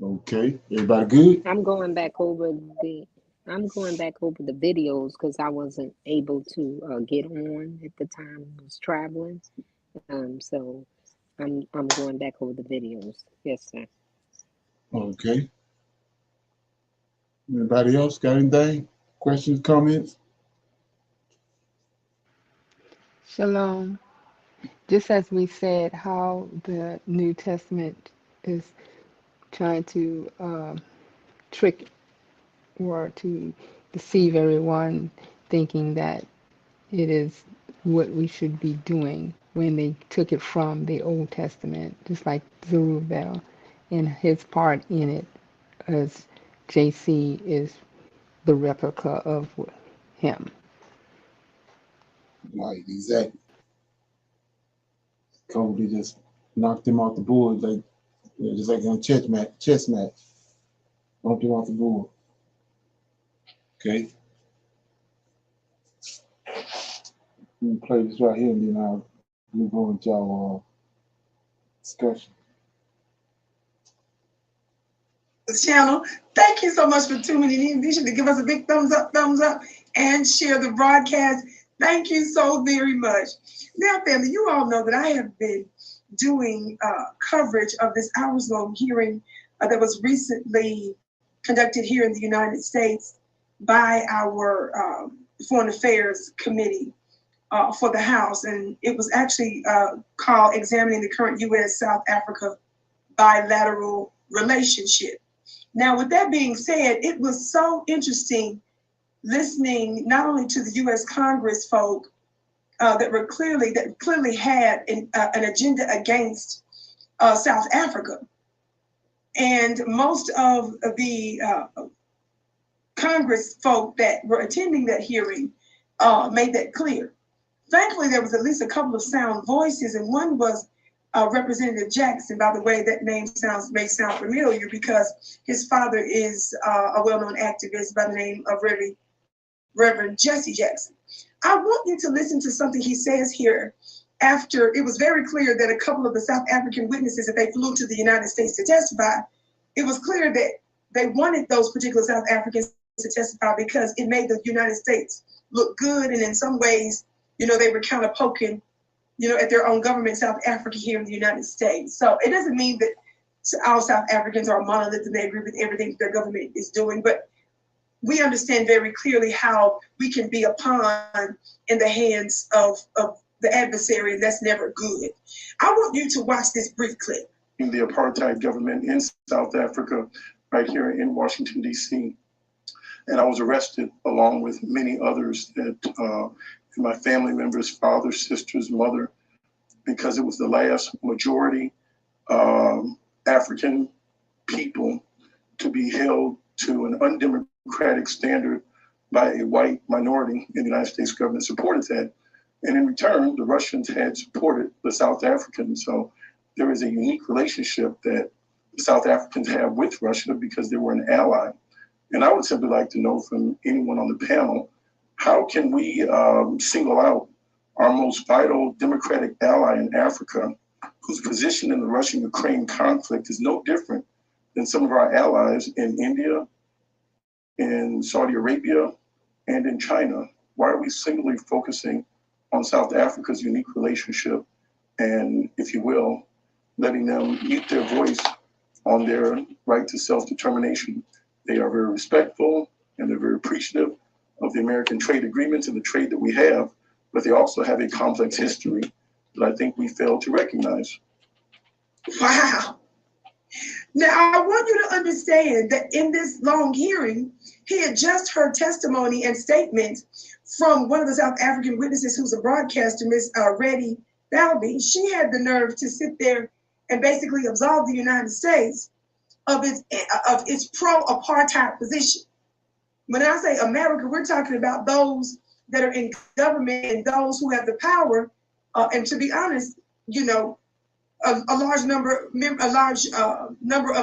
Okay, everybody good? I'm going back over the videos because I wasn't able to get on at the time I was traveling. So I'm going back over the videos. Yes, sir. Okay. Anybody else got anything? Questions, comments? Shalom. Just as we said, how the New Testament is trying to trick or to deceive everyone, thinking that it is what we should be doing when they took it from the Old Testament, just like Zerubbabel and his part in it, as JC is the replica of him. Right, exactly. Kobe just knocked him off the board, like just like on a chess match. Knocked him off the board. Okay. Let me play this right here, and then I'll move on to our discussion. This channel. Thank you so much for tuning in. Be sure to give us a big thumbs up, and share the broadcast. Thank you so very much. Now, family, you all know that I have been doing coverage of this hours-long hearing that was recently conducted here in the United States by our Foreign Affairs Committee for the House. And it was actually called Examining the Current U.S.-South Africa Bilateral Relationship. Now, with that being said, it was so interesting listening not only to the U.S. Congress folk that clearly had an agenda against South Africa, and most of the Congress folk that were attending that hearing made that clear. Thankfully, there was at least a couple of sound voices, and one was Representative Jackson. By the way, that name may sound familiar because his father is a well-known activist by the name of Reverend Jesse Jackson. I want you to listen to something he says here after it was very clear that a couple of the South African witnesses that they flew to the United States to testify, it was clear that they wanted those particular South Africans to testify because it made the United States look good, and in some ways, they were kind of poking at their own government, South Africa, here in the United States. So it doesn't mean that all South Africans are monolith and they agree with everything their government is doing, but we understand very clearly how we can be a pawn in the hands of the adversary, and that's never good. I want you to watch this brief clip. The apartheid government in South Africa, right here in Washington, D.C. And I was arrested along with many others that my family members, father, sisters, mother, because it was the last majority African people to be held to an undemocratic standard by a white minority in the United States government supported that. And in return, the Russians had supported the South Africans. So there is a unique relationship that the South Africans have with Russia because they were an ally. And I would simply like to know from anyone on the panel, how can we single out our most vital democratic ally in Africa, whose position in the Russian-Ukraine conflict is no different than some of our allies in India, in Saudi Arabia, and in China? Why are we singly focusing on South Africa's unique relationship and, if you will, letting them mute their voice on their right to self-determination? They are very respectful and they're very appreciative of the American trade agreements and the trade that we have, but they also have a complex history that I think we fail to recognize. Wow. Now, I want you to understand that in this long hearing, he had just heard testimony and statements from one of the South African witnesses who's a broadcaster, Miss Reddy Balby. She had the nerve to sit there and basically absolved the United States of its pro-apartheid position. When I say America, we're talking about those that are in government and those who have the power. And to be honest, you know, a large number of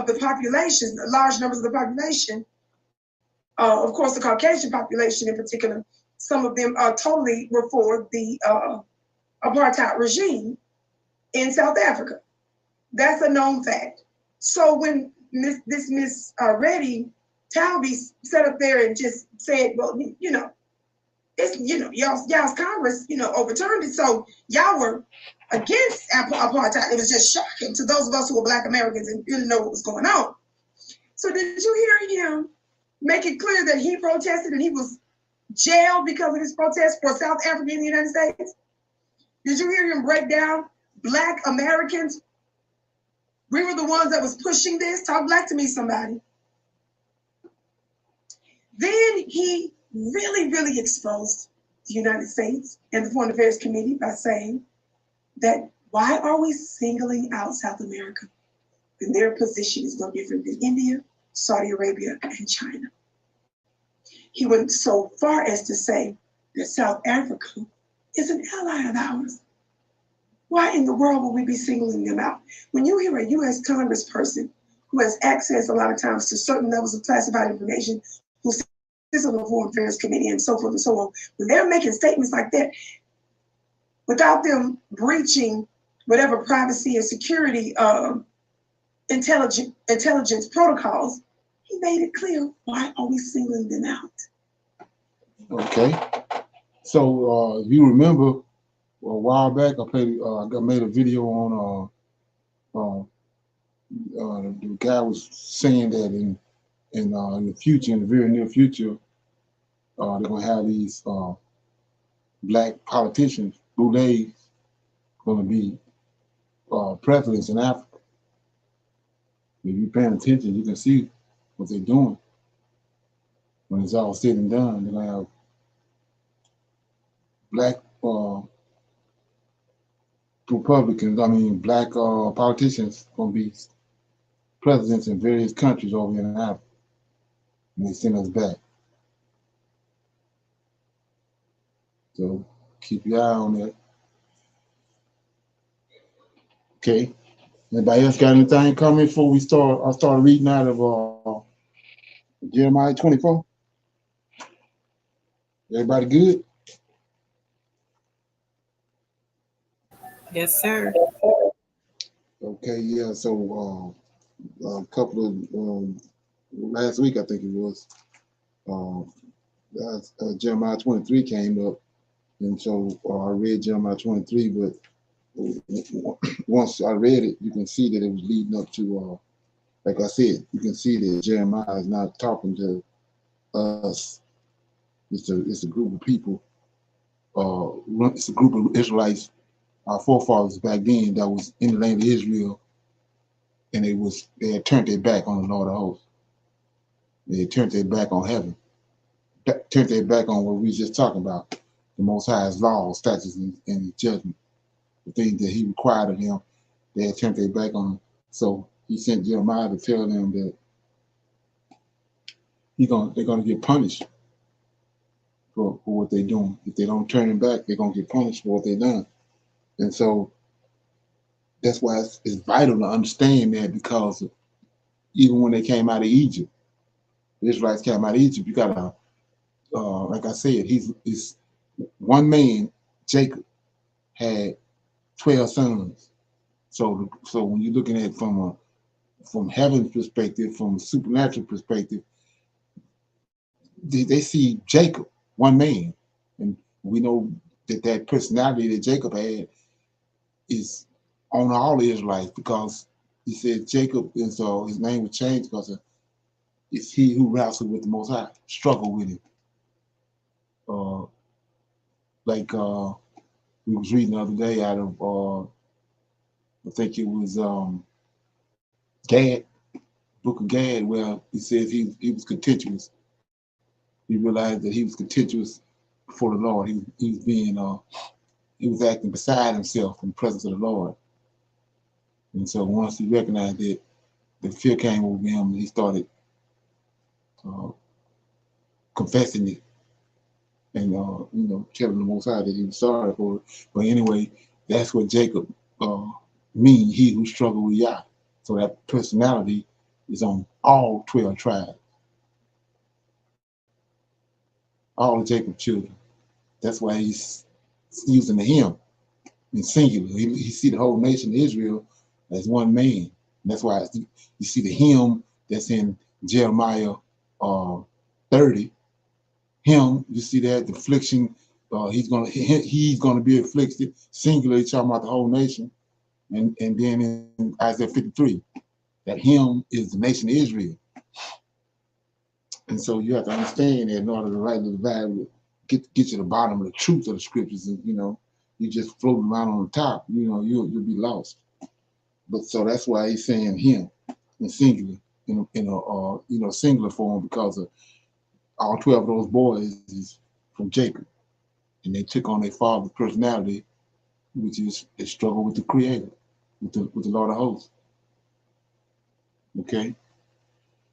the population, large numbers of the population, of course, the Caucasian population in particular, some of them totally were for the apartheid regime in South Africa. That's a known fact. So when Miss Reddy Talby sat up there and just said, well, you know, it's, you know, y'all's Congress, you know, overturned it. So y'all were against apartheid. It was just shocking to those of us who were Black Americans and didn't know what was going on. So did you hear him make it clear that he protested and he was jailed because of his protest for South Africa in the United States? Did you hear him break down Black Americans? We were the ones that was pushing this. Talk black to me, somebody. Then he really, really exposed the United States and the Foreign Affairs Committee by saying that why are we singling out South America when their position is no different than India, Saudi Arabia, and China? He went so far as to say that South Africa is an ally of ours. Why in the world would we be singling them out? When you hear a U.S. congressperson who has access a lot of times to certain levels of classified information, who sits on the Foreign Affairs Committee and so forth and so on, when they're making statements like that, without them breaching whatever privacy and security intelligence protocols, he made it clear, why are we singling them out? Okay. So if you remember, a while back, I made a video on the guy was saying that in the future, in the very near future, they're gonna have these Black politicians, Boulets, gonna be presidents in Africa. If you're paying attention, you can see what they're doing. When it's all said and done, they're gonna have Black Black politicians gonna be presidents in various countries over in Africa, and they send us back. So keep your eye on that. Okay. Anybody else got anything coming before we start? I start reading out of Jeremiah 24. Everybody good? Yes, sir. Okay, yeah. So a couple of last week, I think it was, Jeremiah 23 came up, and so I read Jeremiah 23. But once I read it, you can see that it was leading up to, like I said, you can see that Jeremiah is not talking to us. It's a group of people. It's a group of Israelites, our forefathers back then, that was in the land of Israel, and they had turned their back on the Lord of hosts. They had turned their back on heaven, turned their back on what we was just talking about, the Most High's laws, statutes, and his judgment, the things that he required of them. They had turned their back on. So he sent Jeremiah to tell them that they're gonna get punished for what they're doing. If they don't turn them back, they're gonna get punished for what they've done. And so that's why it's vital to understand that, because even when they came out of Egypt, the Israelites came out of Egypt, you gotta, like I said, he's one man, Jacob, had 12 sons. So when you're looking at it from heaven's perspective, from a supernatural perspective, they see Jacob, one man. And we know that personality that Jacob had is on all the Israelites, because he said Jacob is his name was changed because it's he who wrestled with the Most High, struggled with him. We was reading the other day out of I think it was Gad, book of Gad, where he says he was contentious. He realized that he was contentious before the Lord. He was acting beside himself in the presence of the Lord. And so once he recognized that, the fear came over him, and he started uh, confessing it and telling the Most High that he was sorry for it. But anyway, that's what Jacob means, he who struggled with Yah. So that personality is on all 12 tribes, all of Jacob's children. That's why he's using the him in singular. He see the whole nation of Israel as one man. And that's why you see the him that's in Jeremiah 30. Him, you see that the affliction. He's gonna be afflicted. Singular, talking about the whole nation. And then in Isaiah 53, that him is the nation of Israel. And so you have to understand that in order to rightly divide, get to the bottom of the truth of the scriptures, and you just floating around on the top, you'll be lost. But so that's why he's saying him in singular, in a singular form, because of all 12 of those boys is from Jacob, and they took on their father's personality, which is a struggle with the Creator, with the Lord of Hosts. Okay,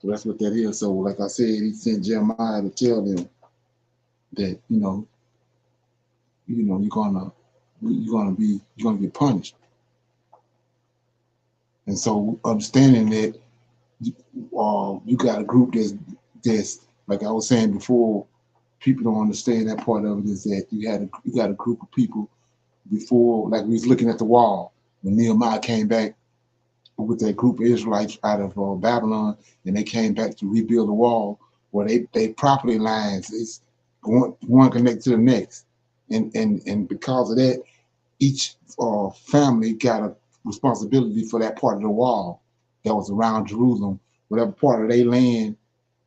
so that's what that is. So, like I said, he sent Jeremiah to tell them that you're gonna get punished. And so, understanding that you got a group that's like I was saying before, people don't understand that part of it, is that you got a group of people before, like we was looking at the wall when Nehemiah came back with that group of Israelites out of Babylon, and they came back to rebuild the wall, where they property lines is one connected to the next, and because of that, each family got a responsibility for that part of the wall that was around Jerusalem. Whatever part of their land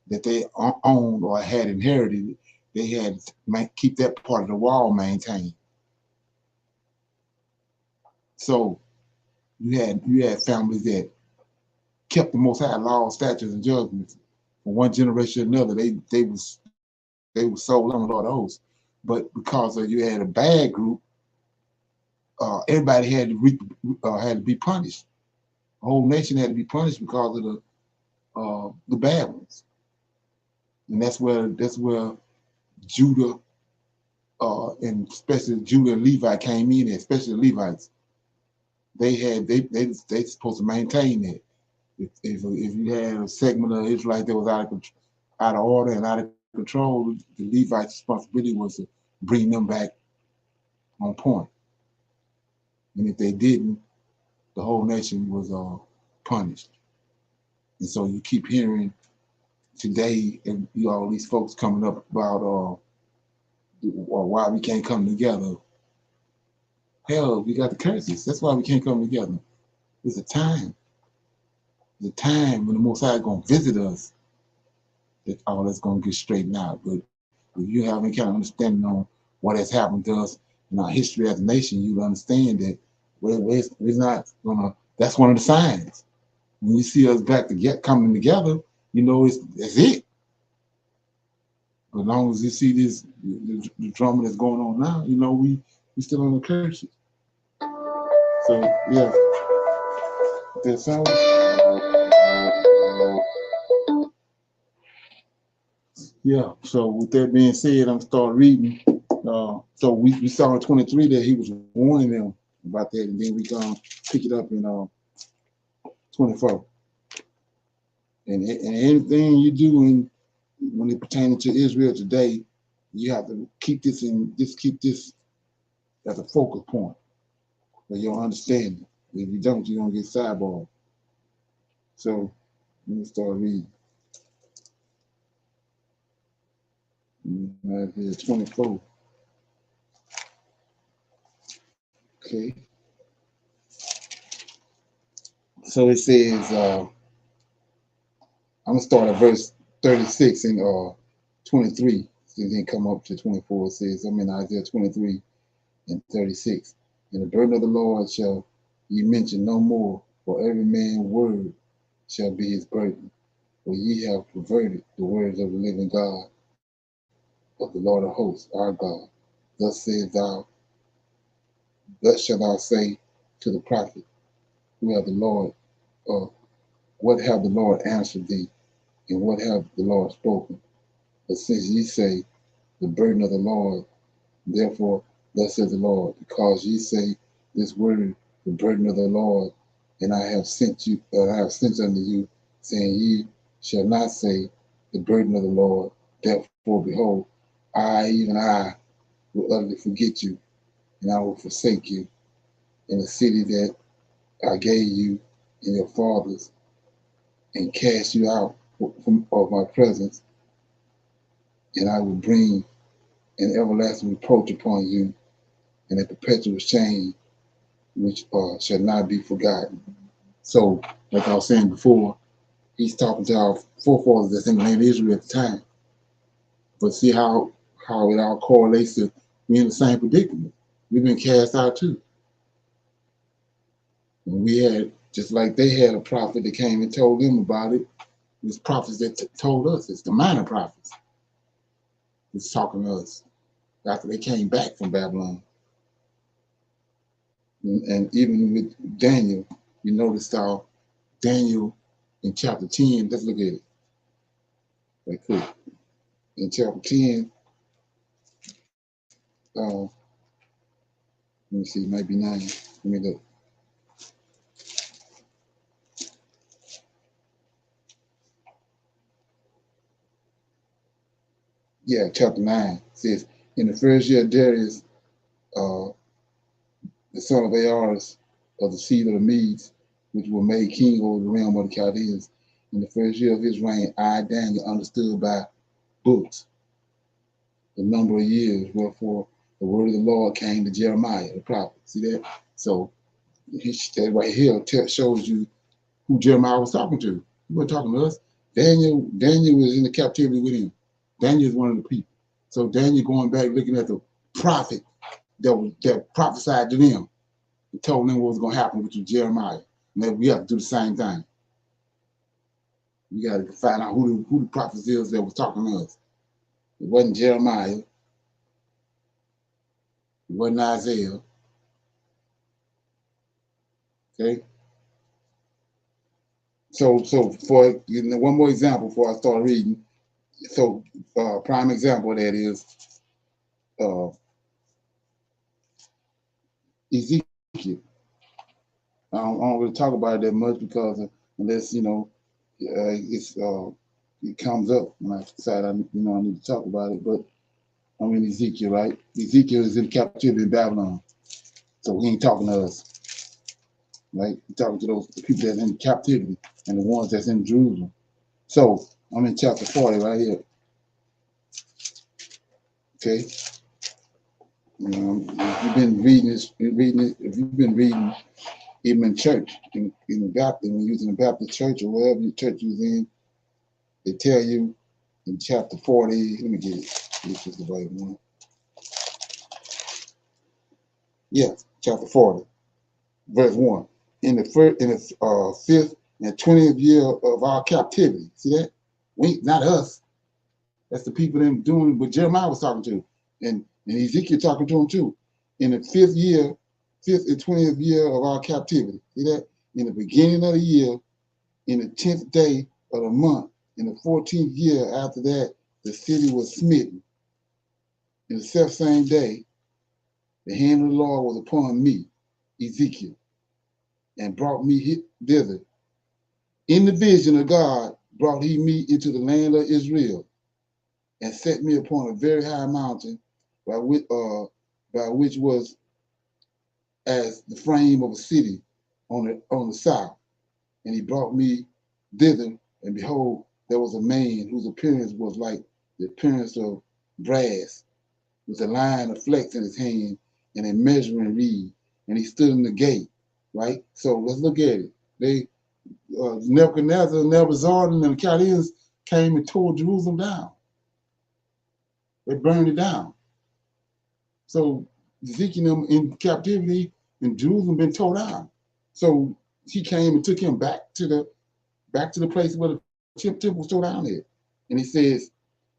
that they owned or had inherited, they had to keep that part of the wall maintained. So you had families that kept the Most High laws, statutes, and judgments from one generation to another. They was sold on the Lord of Hosts, but because you had a bad group, everybody had to be punished. The whole nation had to be punished because of the bad ones, and that's where Judah and especially Judah and Levi came in, especially the Levites. They supposed to maintain that. If you had a segment of Israelites that was out of order and out of control, the Levites' responsibility was to bring them back on point. And if they didn't, the whole nation was punished. And so you keep hearing today, and all these folks coming up about why we can't come together. Hell, we got the curses. That's why we can't come together. It's a time. The time when the Most High is going to visit us, that all that's going to get straightened out. But if you have any kind of understanding on what has happened to us in our history as a nation, you'll understand that we're not gonna. That's one of the signs. When you see us back coming together, that's it. As long as you see the drama that's going on now, we still on the curses. So yeah, that's all. Yeah. So with that being said, I'm start reading. So we saw in 23 that he was warning them about that, and then we gonna pick it up in 24. And anything you do when it pertains to Israel today, you have to keep this as a focal point for your understanding. If you don't, you're gonna get sidebarred. So let me start reading. Right here, 24. Okay. So it says, I'm gonna start at verse 36 and 23, and then come up to 24. It says, I'm in Isaiah 23 and 36. And the burden of the Lord shall ye mention no more, for every man's word shall be his burden. For ye have perverted the words of the living God, of the Lord of hosts, our God. Thus says thou, thus shalt thou say to the prophet, who have the Lord, what have the Lord answered thee, and what have the Lord spoken? But since ye say, the burden of the Lord, therefore, thus says the Lord, because ye say this word, the burden of the Lord, and I have sent unto you, saying, ye shall not say the burden of the Lord. Therefore, behold, even I, will utterly forget you, and I will forsake you in the city that I gave you and your fathers, and cast you out of my presence, and I will bring an everlasting reproach upon you, and a perpetual shame which shall not be forgotten. So, like I was saying before, he's talking to our forefathers that's in the land of Israel at the time. But see how it all correlates to we in the same predicament. We've been cast out too. And we had, just like they had a prophet that came and told them about it, it's prophets that told us. It's the minor prophets that's talking to us after they came back from Babylon. And even with Daniel, you notice how Daniel in chapter 10, let's look at it right quick. In chapter 10, let me see, it might be 9. Let me look. Yeah, chapter 9 says, in the first year of Darius, the son of Aarus of the seed of the Medes, which were made king over the realm of the Chaldeans, in the first year of his reign, I, Daniel, understood by books the number of years, wherefore the word of the Lord came to Jeremiah, the prophet. See that? So that right here shows you who Jeremiah was talking to. He wasn't talking to us. Daniel was in the captivity with him. Daniel is one of the people. So Daniel going back looking at the prophet that prophesied to them and told them what was going to happen with Jeremiah. And that we have to do the same thing. We got to find out who the prophet is that was talking to us. It wasn't Jeremiah. It wasn't Isaiah. Okay. So for one more example before I start reading. So prime example of that is Ezekiel. I don't really talk about it that much because unless it comes up when I decide I need to talk about it. But I'm in Ezekiel, right? Ezekiel is in captivity in Babylon, so he ain't talking to us, right? He's talking to those people that's in captivity and the ones that's in Jerusalem. So I'm in chapter 40 right here. Okay. If you've been reading this, if you've been reading even in church, in the Baptist, when you're using the Baptist church or wherever your church is in, they tell you in chapter 40, let me get it. This is the right one. Yeah, chapter 40, verse 1. In the 5th and 20th year of our captivity. See that? Not us. That's the people them doing what Jeremiah was talking to. And Ezekiel talking to them too. In the 5th and 20th year of our captivity. See that? In the beginning of the year, in the 10th day of the month, in the 14th year after that, the city was smitten. In the self-same day, the hand of the Lord was upon me, Ezekiel, and brought me thither. In the vision of God brought he me into the land of Israel, and set me upon a very high mountain, by which was as the frame of a city on the south. And he brought me thither, and behold, there was a man whose appearance was like the appearance of brass, with a line of flex in his hand and a measuring reed, and he stood in the gate. Right. So let's look at it. Nebuchadnezzar, Nebuchadnezzar, and the Chaldeans came and tore Jerusalem down. They burned it down. So Ezekiel in captivity in Jerusalem been tore down. So he came and took him back to the place where the temple was tore down there. And he says,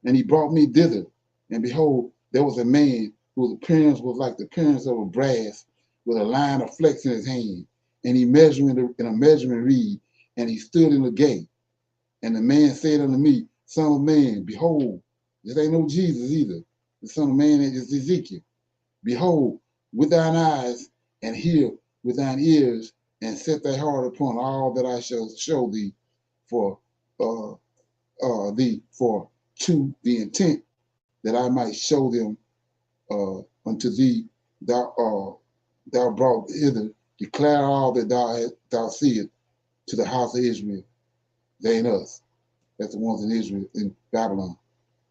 and he brought me thither, and behold, there was a man whose appearance was like the appearance of a brass, with a line of flex in his hand, and he measuring in a measuring reed, and he stood in the gate. And the man said unto me, Son of man, behold, this ain't no Jesus either. The Son of Man is Ezekiel. Behold, with thine eyes, and hear with thine ears, and set thy heart upon all that I shall show thee, for to the intent that I might show them unto thee. Thou brought hither, declare all that thou seest to the house of Israel. They ain't us. That's the ones in Israel, in Babylon.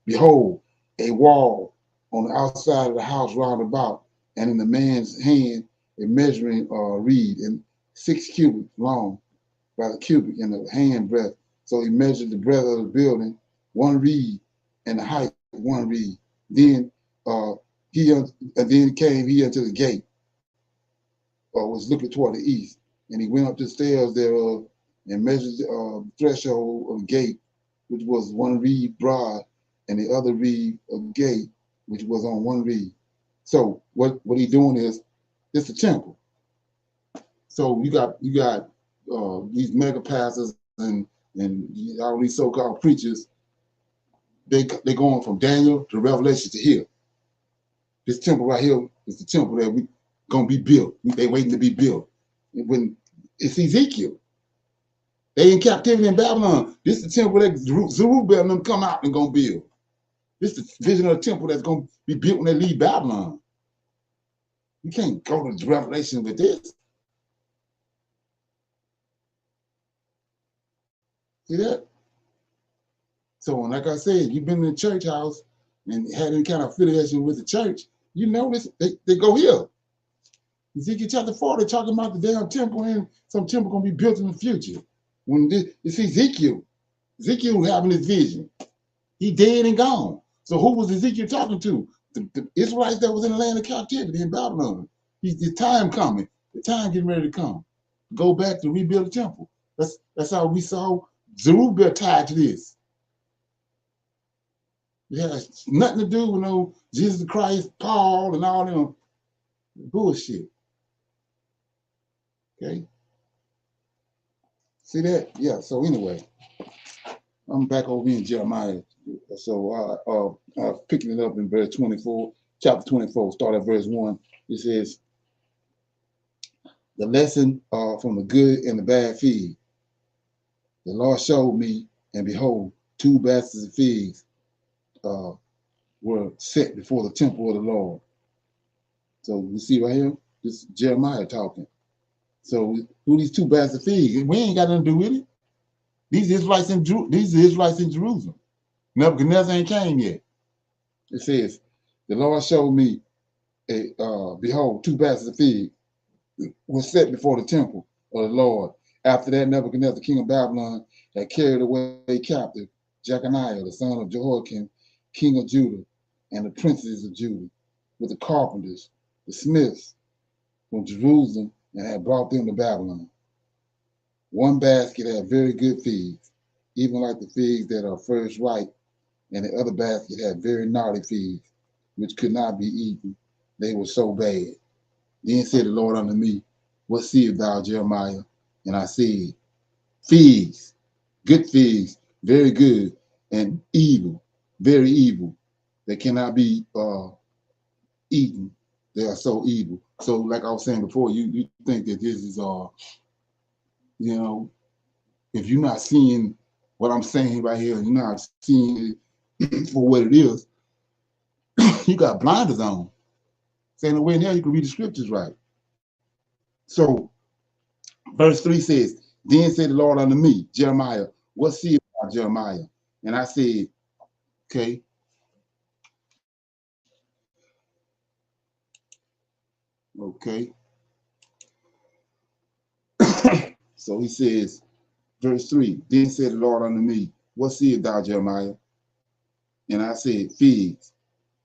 Behold, a wall on the outside of the house round about, and in the man's hand a measuring reed, and 6 cubits long by the cubit in the hand breadth. So he measured the breadth of the building, 1 reed, and the height 1 reed. Then came he unto the gate, was looking toward the east, and he went up the stairs thereof, and measured the threshold of the gate, which was 1 reed broad, and the other reed of the gate, which was on 1 reed. So what he doing is, it's a temple. So you got these mega pastors and all these so-called preachers. They going from Daniel to Revelation to here. This temple right here is the temple that we gonna be built. They waiting to be built. When it's Ezekiel, they in captivity in Babylon. This is the temple that Zerubbabel and them come out and gonna build. This is the vision of the temple that's gonna be built when they leave Babylon. You can't go to Revelation with this. See that? So like I said, you've been in the church house and had any kind of affiliation with the church, you notice they go here. Ezekiel chapter 4, they're talking about the damn temple, and some temple gonna be built in the future. When it's Ezekiel having this vision. He dead and gone. So who was Ezekiel talking to? The Israelites that was in the land of captivity in Babylon. The time coming. The time getting ready to come. Go back to rebuild the temple. That's how we saw Zerubbabel tied to this. It has nothing to do with no Jesus Christ, Paul, and all them bullshit. Okay? See that? Yeah, so anyway, I'm back over in Jeremiah. So picking it up in verse 24, chapter 24, start at verse 1. It says, the lesson from the good and the bad fig. The Lord showed me, and behold, 2 baskets of figs were set before the temple of the Lord. So you see right here, this is Jeremiah talking. So who these 2 baskets of figs? We ain't got nothing to do with it. These Israelites in Jerusalem. Nebuchadnezzar ain't came yet. It says, the Lord showed me, behold, 2 baskets of figs were set before the temple of the Lord. After that, Nebuchadnezzar, king of Babylon, had carried away captive Jeconiah, the son of Jehoiakim, king of Judah, and the princes of Judah, with the carpenters, the smiths from Jerusalem, and had brought them to Babylon. 1 basket had very good figs, even like the figs that are first ripe, and the other basket had very naughty figs, which could not be eaten. They were so bad. Then said the Lord unto me, what seest thou, Jeremiah? And I said, figs, good figs, very good, and evil, very evil. They cannot be eaten. They are so evil. So like I was saying before, you think that this is, if you're not seeing what I'm saying right here, you're not seeing it for what it is, you got blinders on. Saying the way in there you can read the scriptures right. So verse 3 says, then said the Lord unto me, Jeremiah, what seest thou, Jeremiah? And I said, okay. Okay. So he says, verse 3, then said the Lord unto me, what seest thou, Jeremiah? And I said, figs,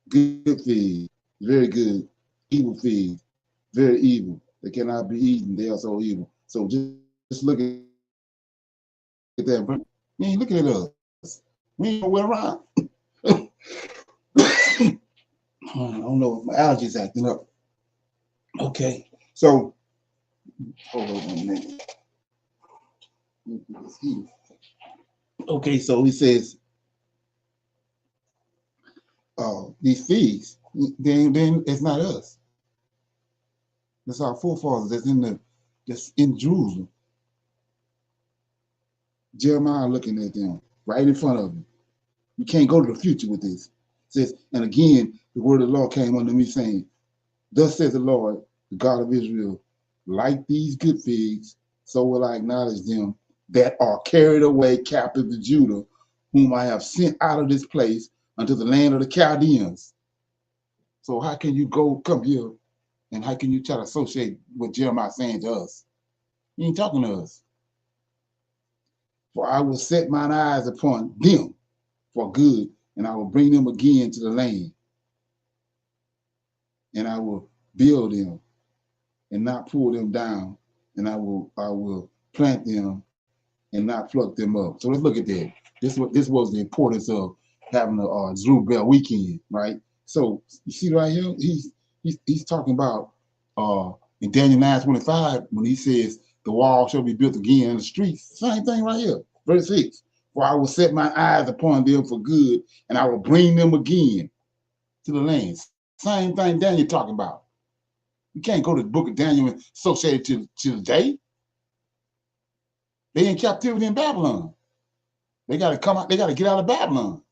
good figs, very good, evil figs, very evil. They cannot be eaten, they are so evil. So just look at that. You ain't looking at us. We ain't nowhere around. I don't know if my allergies acting up. Okay, so Hold on a minute. Okay, so he says, these feasts, then it's not us. That's our forefathers that's in Jerusalem. Jeremiah looking at them right in front of him. You can't go to the future with this. It says, and again, the word of the Lord came unto me saying, thus says the Lord, the God of Israel, like these good figs, so will I acknowledge them that are carried away captive to Judah, whom I have sent out of this place unto the land of the Chaldeans. So how can you come here and how can you try to associate what Jeremiah is saying to us? He ain't talking to us. For I will set mine eyes upon them for good, and I will bring them again to the land, and I will build them and not pull them down, and I will plant them and not pluck them up. So let's look at that. This was the importance of having a Zerubbabel weekend, right? So you see right here, he's talking about in Daniel 9:25 when he says the wall shall be built again in the streets. Same thing right here, verse 6. For I will set my eyes upon them for good, and I will bring them again to the land. Same thing Daniel talking about. You can't go to the book of Daniel and associate it to today. They in captivity in Babylon. They got to come out. They got to get out of Babylon.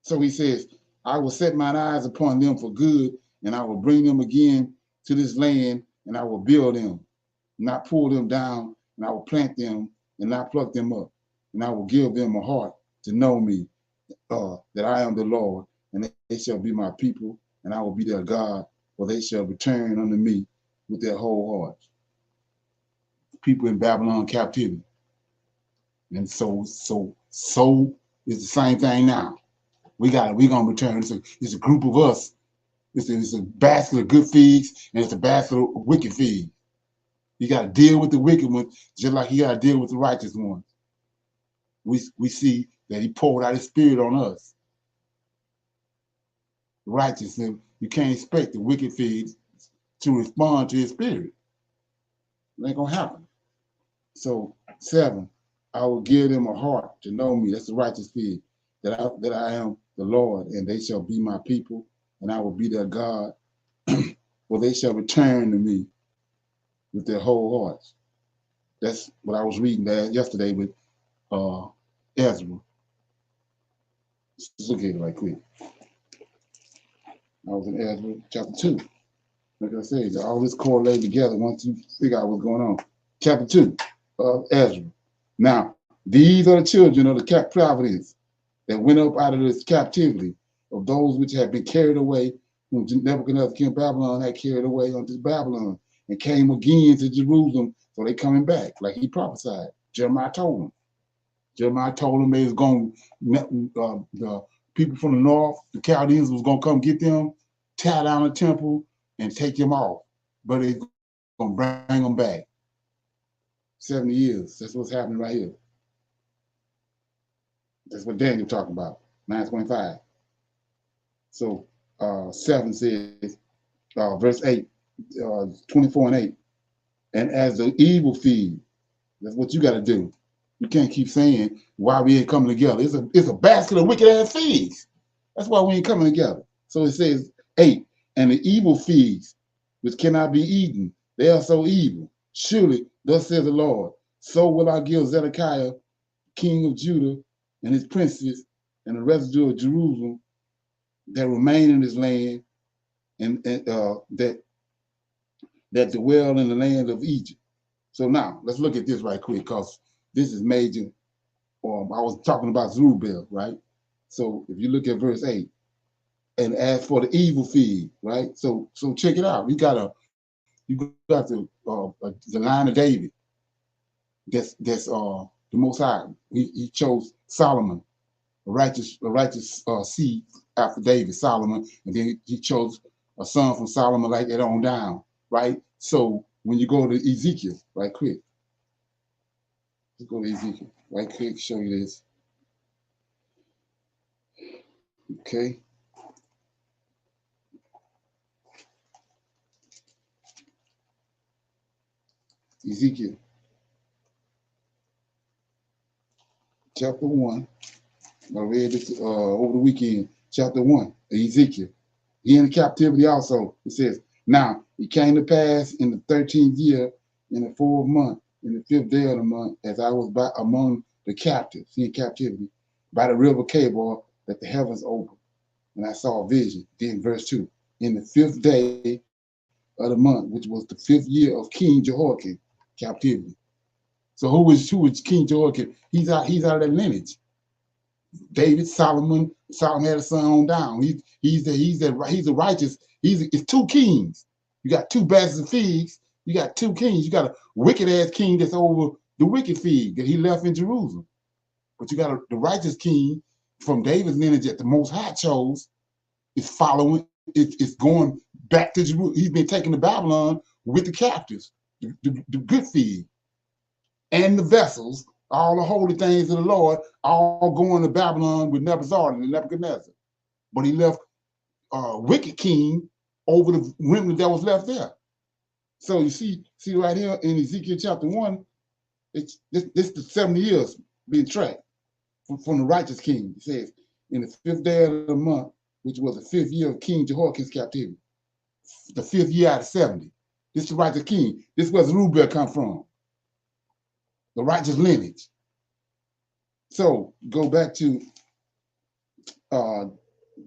So he says, I will set mine eyes upon them for good, and I will bring them again to this land, and I will build them, not pull them down, and I will plant them and not pluck them up. And I will give them a heart to know me, that I am the Lord, and they shall be my people, and I will be their God, for they shall return unto me with their whole heart. People in Babylon captivity. And so it's the same thing now. We're gonna return. It's a group of us. It's a basket of good figs, and it's a basket of wicked figs. You got to deal with the wicked ones, just like you got to deal with the righteous ones. We see that he poured out his spirit on us. Righteous, and you can't expect the wicked figs to respond to his spirit. It ain't gonna happen. So 7, I will give them a heart to know me. That's the righteous fig. That I am the Lord, and they shall be my people, and I will be their God. For they shall return to me with their whole hearts. That's what I was reading yesterday with Ezra. Let's look at it right quick. I was in Ezra chapter 2. Like I said, all this correlated together once you figure out what's going on. Chapter 2 of Ezra. Now, these are the children of the providence that went up out of this captivity of those which had been carried away when Nebuchadnezzar king of Babylon had carried away unto Babylon and came again to Jerusalem. So they coming back like he prophesied. Jeremiah told them. Jeremiah told them they was going, the people from the north, the Chaldeans was going to come get them, tear down the temple, and take them off. But they're going to bring them back. 70 years. That's what's happening right here. That's what Daniel talking about. 9:25. So 7 says, verse 8, 24 and 8. And as the evil feed, that's what you got to do. You can't keep saying why we ain't coming together. It's a basket of wicked ass figs. That's why we ain't coming together. So it says 8, and the evil figs, which cannot be eaten, they are so evil. Surely, thus says the Lord, so will I give Zedekiah, king of Judah, and his princes, and the residue of Jerusalem that remain in this land, and that dwell in the land of Egypt. So now, let's look at this right quick, because this is major. I was talking about Zerubbabel, right? So if you look at verse 8, and as for the evil feed, right? So check it out. You got the line of David. That's the Most High. He chose Solomon, a righteous seed after David, Solomon, and then he chose a son from Solomon like that on down, right? So when you go to Ezekiel, right quick, let's go to Ezekiel, right quick, show you this. Okay. Ezekiel chapter 1. I read this over the weekend. Chapter 1 of Ezekiel. He in captivity also. It says, now it came to pass in the 13th year, in the 4th month, in the 5th day of the month, as I was by among the captives, in captivity, by the river Kabor, that the heavens opened, and I saw a vision. Then verse 2, in the 5th day of the month, which was the 5th year of King Jehoiakim, captivity. So who was King Jehoiakim? He's out of that lineage. David, Solomon had a son on down. He's the righteous. It's two kings. You got two baskets of figs. You got two kings. You got a wicked ass king that's over the wicked fig that he left in Jerusalem. But you got the righteous king from David's lineage that the Most High chose is following. It's going back to Jerusalem. He's been taken to Babylon with the captives, the good fig, and the vessels. All the holy things of the Lord, all going to Babylon with Nebuchadnezzar. But he left a wicked king over the remnant that was left there. So you see right here in Ezekiel chapter 1, it's the 70 years being tracked from the righteous king. It says, in the 5th day of the month, which was the 5th year of King Jehoiakim's captivity, the 5th year out of 70. This is the righteous king. This is where Zerubbabel come from. The righteous lineage. So go back to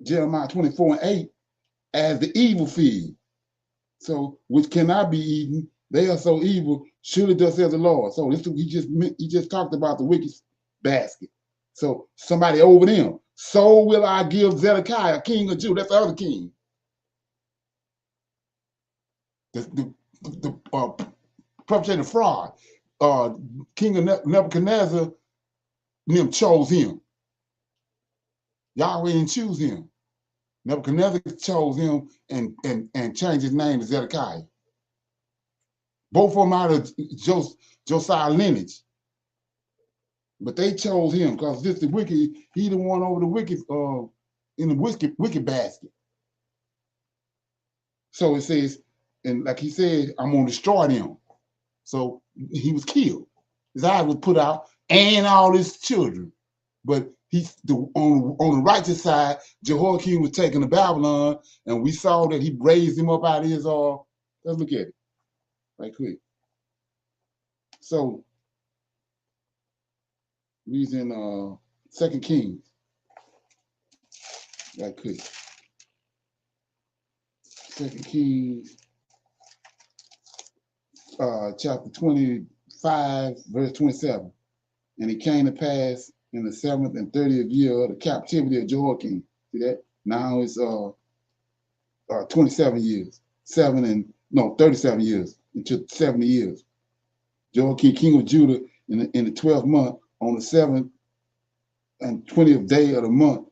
Jeremiah 24:8 as the evil fig. So which cannot be eaten. They are so evil. Surely thus says the Lord. So this he just talked about the wicked basket. So somebody over them. So will I give Zedekiah, king of Judah. That's the other king. The perpetrator of fraud. King of Nebuchadnezzar, them chose him. Yahweh didn't choose him. Nebuchadnezzar chose him and changed his name to Zedekiah. Both of them out of Josiah lineage. But they chose him because this the wicked, he the one over the wicked in the wicked basket. So it says, and like he said, I'm gonna destroy them. So he was killed. His eyes were put out, and all his children. But on the righteous side, Jehoiakim was taken to Babylon, and we saw that he raised him up out of his let's look at it right quick. So he's in 2 Kings. Right quick. 2 Kings chapter 25, verse 27. And it came to pass in the 7th and 30th year of the captivity of Jehoiakim. See that? Now it's 27 years. 37 years into 70 years. Jehoiakim, king of Judah, in the 12th month, on the 7th and 20th day of the month,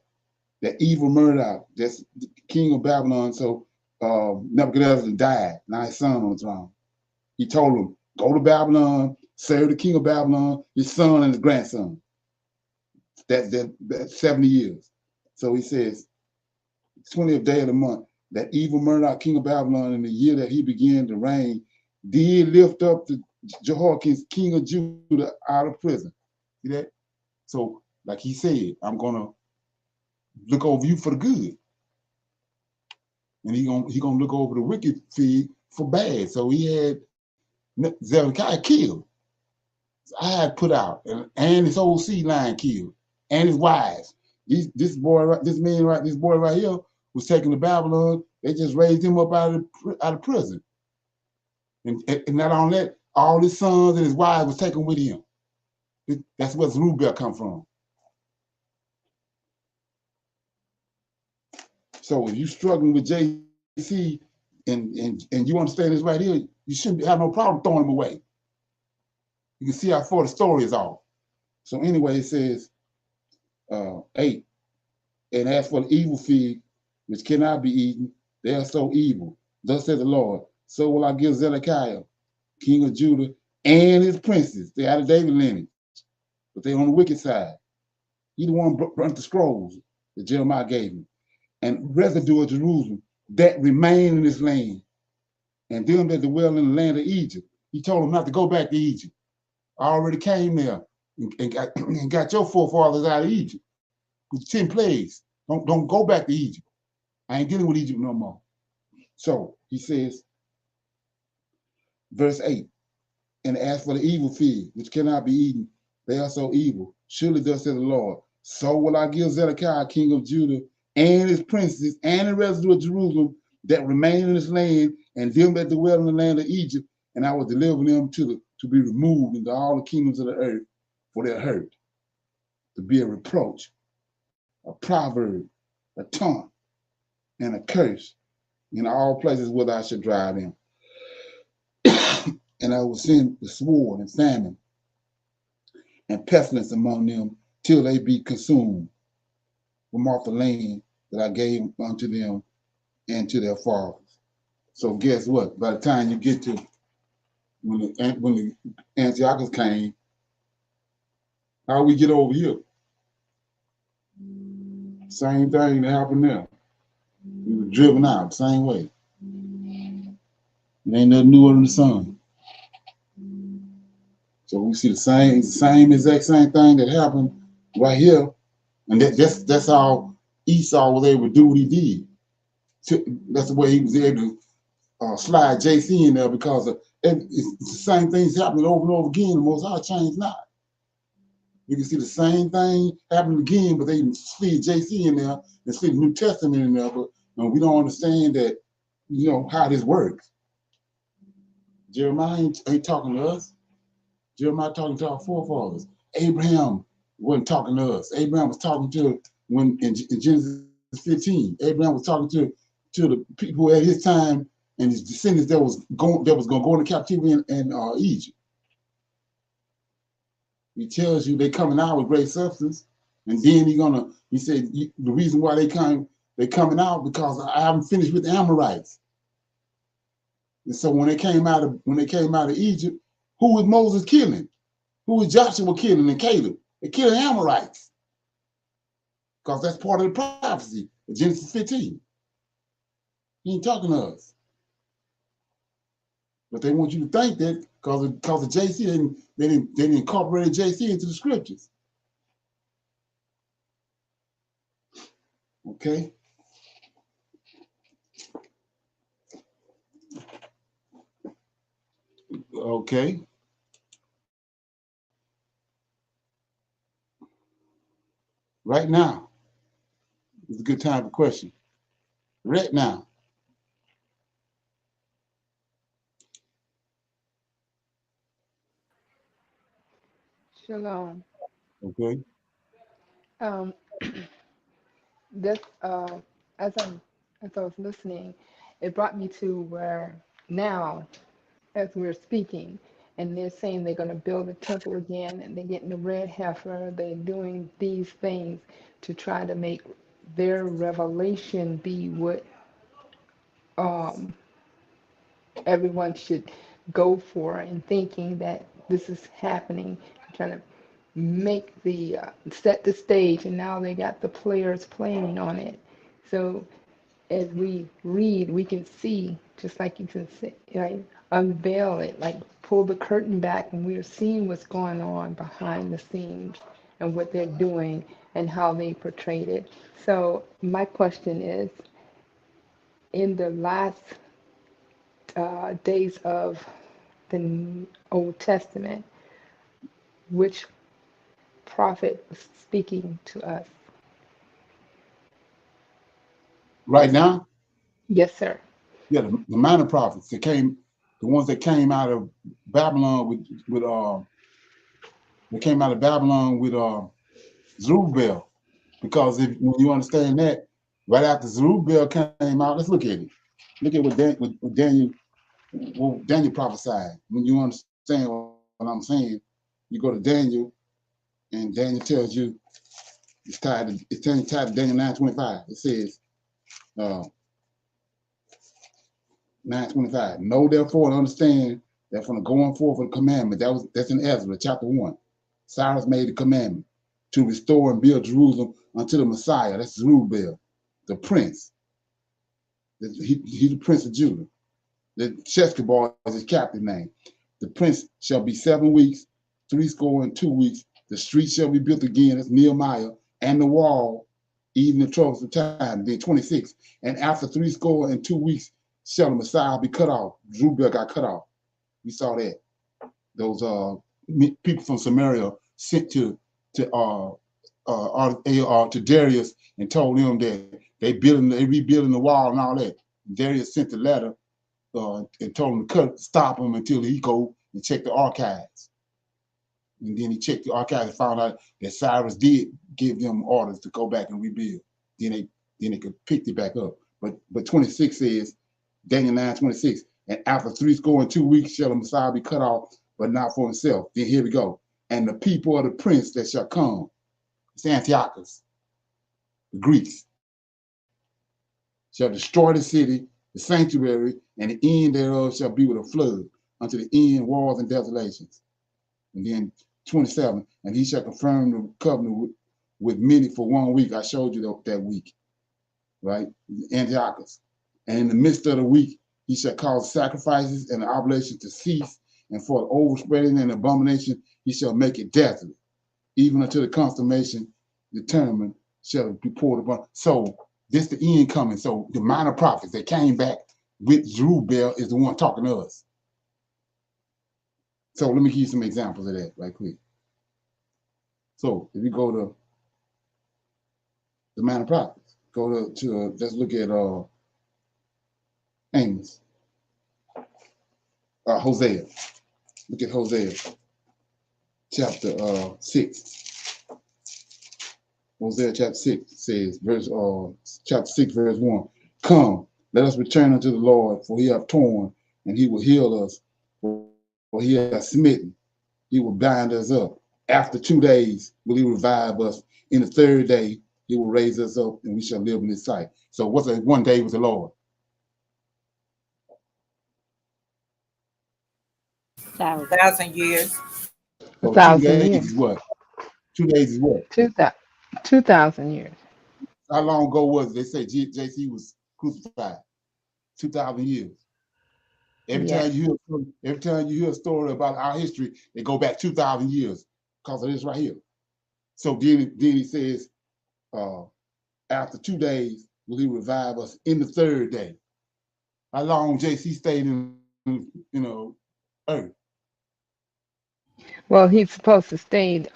that evil Murdoch, that's the king of Babylon. So Nebuchadnezzar died. Now his son on the throne. He told him, go to Babylon, serve the king of Babylon, his son and his grandson. That's 70 years. So he says, 20th day of the month, that evil Murdoch, king of Babylon, in the year that he began to reign, did lift up the Jehoiakim, king of Judah, out of prison. See that? So, like he said, I'm gonna look over you for the good, and he gonna look over the wicked fig for bad. So he had Zedekiah killed, his eye put out, and his whole seed line killed, and his wives. This boy right here was taken to Babylon. They just raised him up out of prison, and not only that, all his sons and his wives was taken with him. That's where Zerubbabel come from. So if you struggling with JC and you understand this right here, you shouldn't have no problem throwing him away. You can see how far the story is off. So anyway, it says 8. And as for the evil fig, which cannot be eaten, they are so evil. Thus says the Lord, so will I give Zedekiah, king of Judah, and his princes. They out of David lineage, but they on the wicked side. He the one burnt the scrolls that Jeremiah gave him. And residue of Jerusalem that remain in this land, and them that dwell in the land of Egypt. He told them not to go back to Egypt. I already came there and got your forefathers out of Egypt with 10 plagues. Don't go back to Egypt. I ain't dealing with Egypt no more. So he says, verse 8, and as for the evil fig, which cannot be eaten, they are so evil. Surely thus says the Lord, so will I give Zedekiah, king of Judah, and his princes, and the residue of Jerusalem that remain in this land, and them that dwell in the land of Egypt, and I will deliver them to be removed into all the kingdoms of the earth for their hurt, to be a reproach, a proverb, a taunt, and a curse in all places where I should drive them. And I will send the sword and famine and pestilence among them till they be consumed from off the land that I gave unto them and to their fathers. So guess what? By the time you get to when the Antiochus came, how we get over here? Same thing that happened there. We were driven out the same way. It ain't nothing new under the sun. So we see the same exact same thing that happened right here, and that's how Esau was able to do what he did. That's the way he was able to slide JC in there, because it's the same things happening over and over again. The Most High changed not. You can see the same thing happening again, but they slid JC in there and slid the New Testament in there. But we don't understand that, how this works. Jeremiah ain't talking to us. Jeremiah talking to our forefathers. Abraham wasn't talking to us. Abraham was talking to, when in Genesis 15, Abraham was talking to the people at his time and his descendants that was going to go into captivity in Egypt. He tells you they coming out with great substance, and then he said the reason why they coming out because I haven't finished with the Amorites. And so when they came out of Egypt, who was Moses killing? Who was Joshua killing and Caleb? They're killing Amorites, because that's part of the prophecy of Genesis 15. He ain't talking to us. But they want you to think that because of JC, they didn't incorporate JC into the scriptures. Okay. Okay. Right now is a good time for question. Right now. Shalom. Okay. This as I was listening, it brought me to where now, as we're speaking, and they're saying they're going to build a temple again, and they're getting the red heifer. They're doing these things to try to make their revelation be what everyone should go for, and thinking that this is happening, trying to make the set the stage, and now they got the players playing on it. So as we read, we can see, just like you can see, like, unveil it, like pull the curtain back, and we're seeing what's going on behind the scenes and what they're doing and how they portrayed it. So my question is, in the last days of the Old Testament, which prophet was speaking to us? Right now? Yes, sir. Yeah, the minor prophets the ones that came out of Babylon they came out of Babylon with Zerubbabel. Because when you understand that, right after Zerubbabel came out, let's look at it. Look at what Daniel prophesied. When you understand what I'm saying, you go to Daniel, and Daniel tells you it's tied to Daniel 9:25. It says 9:25. Know therefore and understand that from the going forth of the commandment, that's in Ezra chapter 1. Cyrus made the commandment to restore and build Jerusalem unto the Messiah. That's Zerubbabel, the prince. He's the prince of Judah. The Sheshbazzar is his captain name. the prince shall be 7 weeks, 62 weeks. The street shall be built again, as Nehemiah, and the wall, even the troubles of time. Then 26. And after 62 weeks shall the Messiah be cut off. Zerubbabel got cut off. We saw that. Those people from Samaria sent to Darius and told him that they rebuilding the wall and all that. Darius sent the letter and told him to stop him until he go and check the archives. And then he checked the archives and found out that Cyrus did give them orders to go back and rebuild. Then they could pick it back up. But 26 says, Daniel 9:26, and after 62 weeks shall the Messiah be cut off, but not for himself. Then here we go. And the people of the prince that shall come, it's Antiochus, the Greeks, shall destroy the city, the sanctuary, and the end thereof shall be with a flood, unto the end wars and desolations. And then 27, and he shall confirm the covenant with many for 1 week. I showed you that week, right? Antiochus. And in the midst of the week, he shall cause sacrifices and the oblations to cease, and for the overspreading and abomination, he shall make it desolate, even until the consummation determined shall be poured upon. So this the end coming. So the minor prophets that came back with Zerubbabel is the one talking to us. So let me give you some examples of that right quick. So if you go to the minor prophets, go to let's look at Amos, Hosea. Look at Hosea chapter 6. Hosea chapter 6 says, chapter 6, verse 1. Come, let us return unto the Lord, for he hath torn, and he will heal us. For he hath smitten, he will bind us up. After 2 days will he revive us. In the third day he will raise us up, and we shall live in his sight. So what's that 1 day with the Lord? 1,000 years. A So 2 thousand days years. is what? 2 days is what? 2,000 years. How long ago was it? They say JC was crucified. 2,000 years. Every Yes. time you hear a story about our history, they go back 2,000 years because of this right here. So then he says, after 2 days will he revive us in the third day. How long JC stayed in earth? Well, he's supposed to stay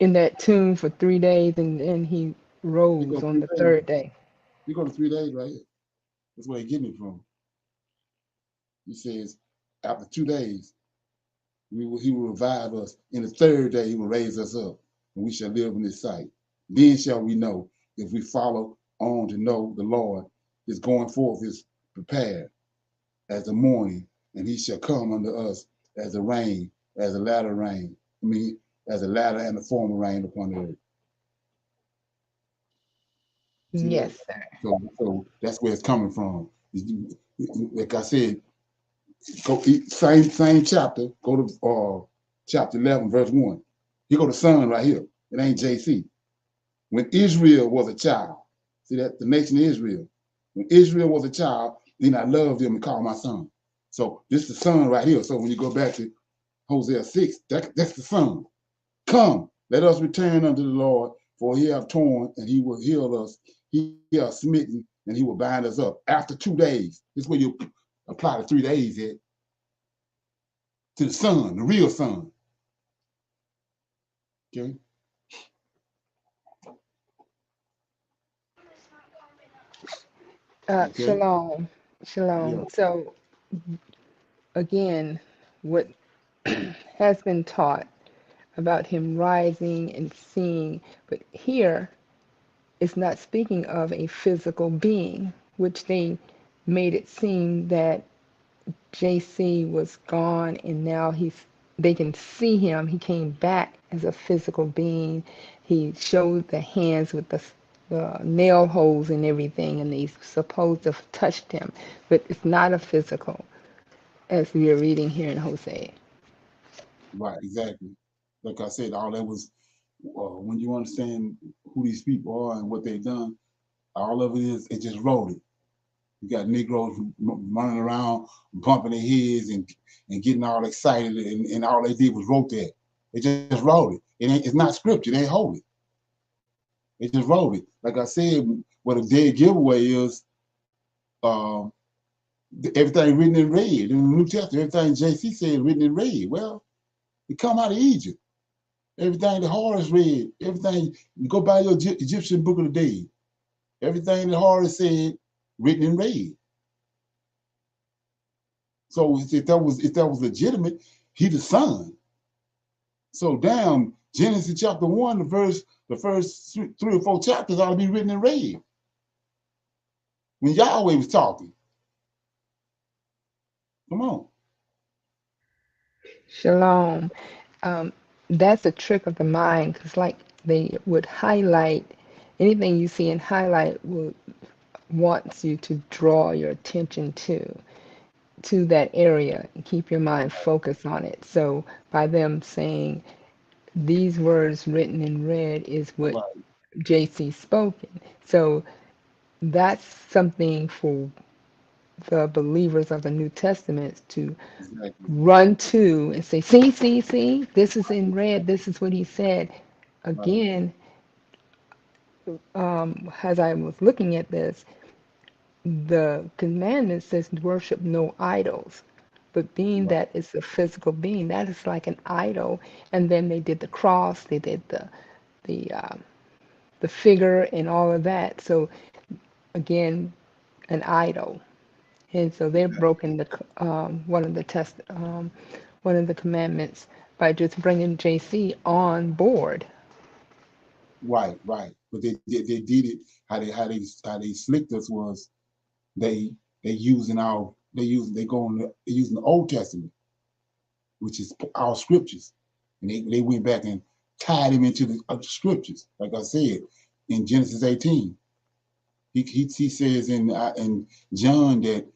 in that tomb for 3 days, and then he You go rose on 3 the days. third day. You go to 3 days right here. That's where he getting it from. He says, after 2 days, he will revive us. In the third day, he will raise us up, and we shall live in his sight. Then shall we know, if we follow on to know the Lord, his going forth is prepared as the morning, and he shall come unto us as the rain, as the latter rain. I mean, as the latter and the former rain upon the earth. See that? Yes, sir. So that's where it's coming from. Like I said, go same chapter. Go to chapter 11, verse 1. You go to Son right here. It ain't JC. When Israel was a child, see that the nation of Israel. When Israel was a child, then I loved him and called my son. So this is the son right here. So when you go back to Hosea 6, that's the son. Come, let us return unto the Lord, for he hath torn and he will heal us. He hath smitten and he will bind us up. After 2 days, this is where you apply the 3 days at, to the son, the real son. Okay. Okay. Shalom. Yeah. Shalom. So, again, what has been taught about him rising and seeing, but here it's not speaking of a physical being, which they made it seem that JC was gone and now they can see him. He came back as a physical being. He showed the hands with the nail holes and everything, and they supposed to have touched him, but it's not a physical, as we are reading here in Hosea. Right, exactly. Like I said, all that was when you understand who these people are and what they've done, all of it is, it just wrote it. You got Negroes running around, bumping their heads and getting all excited, and all they did was wrote that. They just wrote it. It's not scripture. They ain't holy. They just wrote it. Like I said, what a dead giveaway is, everything written in red. In the New Testament, everything JC said written in red. Well, it come out of Egypt. Everything the Horus read, everything, you go by your Egyptian Book of the Dead. Everything the Horus said, written in red. So if that was legitimate, he the son. So down Genesis chapter 1, the first 3 or 4 chapters ought to be written in red. When Yahweh was talking. Come on. Shalom. That's a trick of the mind, because like they would highlight anything you see in highlight wants you to draw your attention to that area and keep your mind focused on it. So by them saying these words written in red is what Right. JC spoken. So that's something for the believers of the New Testament to Exactly. run to and say, see, this is in red, this is what he said. Right. Again, as I was looking at this, the commandment says worship no idols. But being Right. that it's a physical being, that is like an idol. And then they did the cross, they did the figure and all of that. So again, an idol. And so they've Exactly. broken the one of the commandments by just bringing JC on board. Right. But they did it how they slicked us was they using the Old Testament, which is our scriptures, and they went back and tied him into the scriptures. Like I said in Genesis 18, he says in John that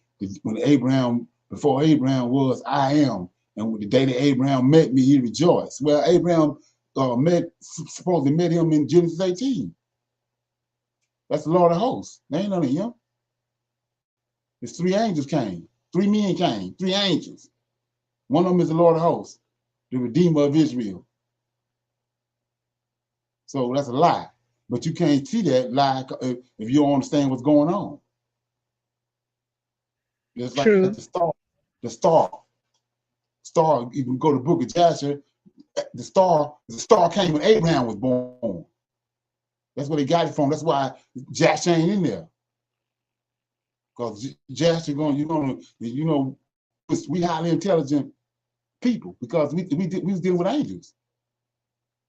before Abraham was, I am, and the day that Abraham met me, he rejoiced. Well, Abraham supposedly met him in Genesis 18. That's the Lord of hosts. They ain't none of him. There's 3 angels came, 3 men came, 3 angels. One of them is the Lord of hosts, the Redeemer of Israel. So that's a lie. But you can't see that lie if you don't understand what's going on. It's like True. the star. You can go to the book of Joshua. The star came when Abraham was born. That's where they got it from. That's why Joshua ain't in there. Because Joshua we highly intelligent people because we was dealing with angels.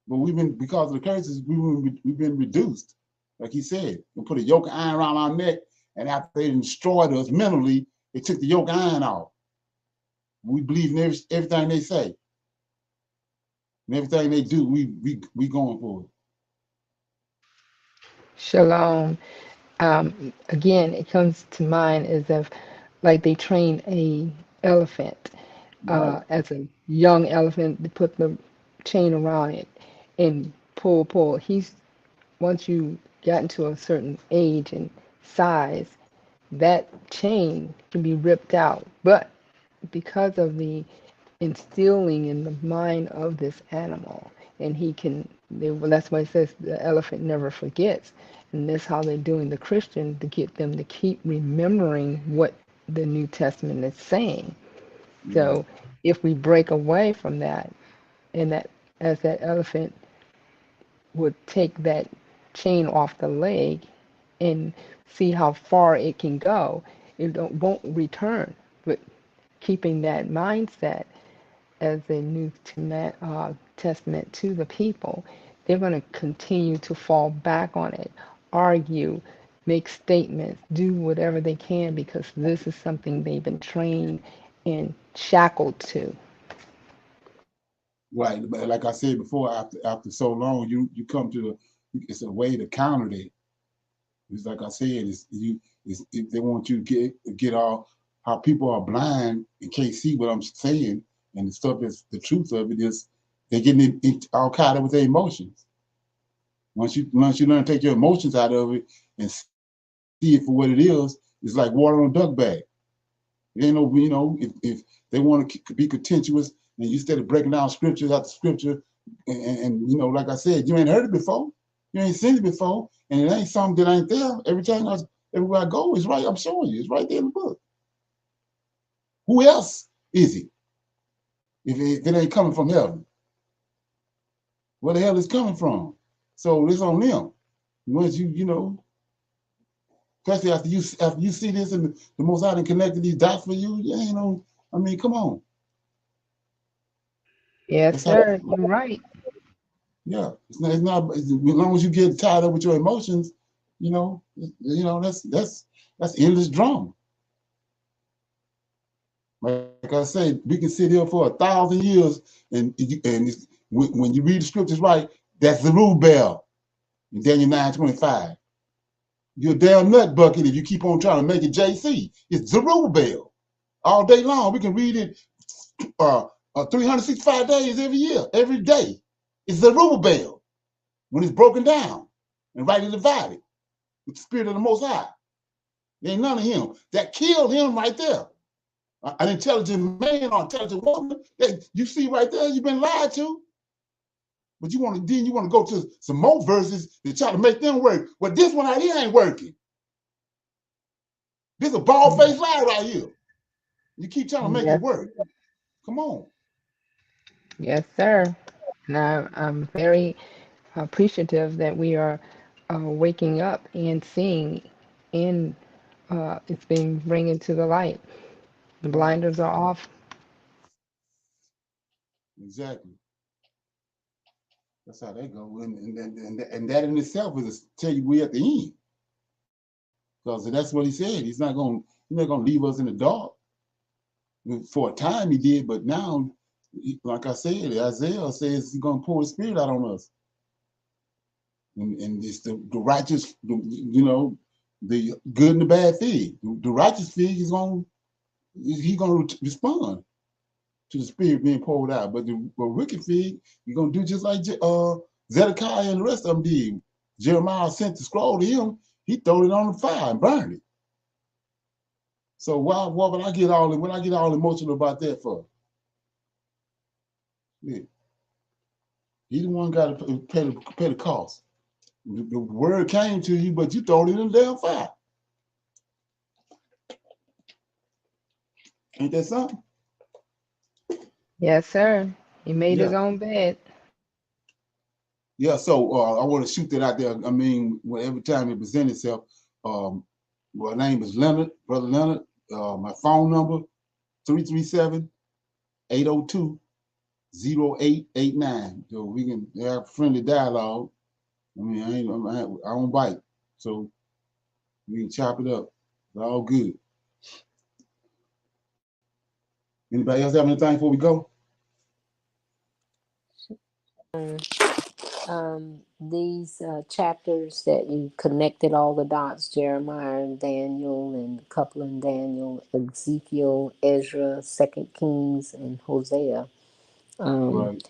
But because of the curses, we've been reduced. Like he said, we put a yoke of iron around our neck, and after they destroyed us mentally, they took the yoke of iron off. We believe in everything they say. And everything they do, we going for it. Shalom. Again, it comes to mind as if like they train a elephant Right. as a young elephant, they put the chain around it and pull. Once you got into a certain age and size, that chain can be ripped out. But because of the instilling in the mind of this animal, and that's why it says the elephant never forgets. And that's how they're doing the Christian to get them to keep remembering what the New Testament is saying. Right. So if we break away from that, and that as that elephant would take that chain off the leg and see how far it can go, won't return. But keeping that mindset as a New Testament to the people, they're going to continue to fall back on it, argue, make statements, do whatever they can because this is something they've been trained and shackled to. Right. But like I said before, after so long, you come to it's a way to counter that. It's like I said, if they want you to get all how people are blind and can't see what I'm saying, and the stuff is the truth of it is they're getting all caught up with their emotions. Once you learn to take your emotions out of it and see it for what it is, It's like water on a duck bag. It ain't no, if they want to be contentious and you instead of breaking down scripture after scripture, and like I said, you ain't heard it before, you ain't seen it before, and it ain't something that ain't there. Everywhere I go, it's right. I'm showing you, it's right there in the book. Who else is it? If it ain't coming from heaven, where the hell is coming from? So it's on them. Once especially after you see this and the Most High done connected these dots for you, I mean, come on. Yes, That's how. sir. You're right. Yeah, it's not as long as you get tied up with your emotions, that's endless drama. Like I say, we can sit here for 1,000 years, when you read the scriptures right, that's Zerubbabel in Daniel 9:25. You're a damn nut bucket if you keep on trying to make it JC. It's Zerubbabel all day long. We can read it 365 days every year, every day. It's Zerubbabel when it's broken down and rightly divided with the spirit of the Most High. There ain't none of him. That killed him right there. An intelligent man or intelligent woman that you see right there, you've been lied to. But you want to go to some more verses to try to make them work. Well, this one right here ain't working. This is a bald-faced lie right here. You keep trying to make it Yes, work. Come on. yes, sir. And I'm very appreciative that we are waking up and seeing, and it's being bring into the light. The Right. blinders are off. Exactly. That's how they go. And that in itself is to tell you we at the end. Because that's what he said. He's not gonna leave us in the dark. For a time he did, but now, like I said, Isaiah says he's gonna pour his spirit out on us. And it's the righteous, the good and the bad fig. The righteous fig he's gonna respond to the spirit being poured out. But the wicked fig, you're gonna do just like Zedekiah and the rest of them did. Jeremiah sent the scroll to him, he threw it on the fire and burned it. So what would I get all emotional about that for? Yeah. He the one got to pay the cost. The word came to you, but you throw it in the damn fire. Ain't that something? Yes, sir. He made Yeah. his own bed. Yeah, so I want to shoot that out there. I mean, every time it presents itself, my name is Leonard, Brother Leonard. My phone number, 337-802-0889. So we can have friendly dialogue. I mean, I don't bite. So we can chop it up. It's all good. Anybody else have anything before we go? These chapters that you connected all the dots, Jeremiah and Daniel and a couple in Daniel, Ezekiel, Ezra, Second Kings, and Hosea. Um, Right,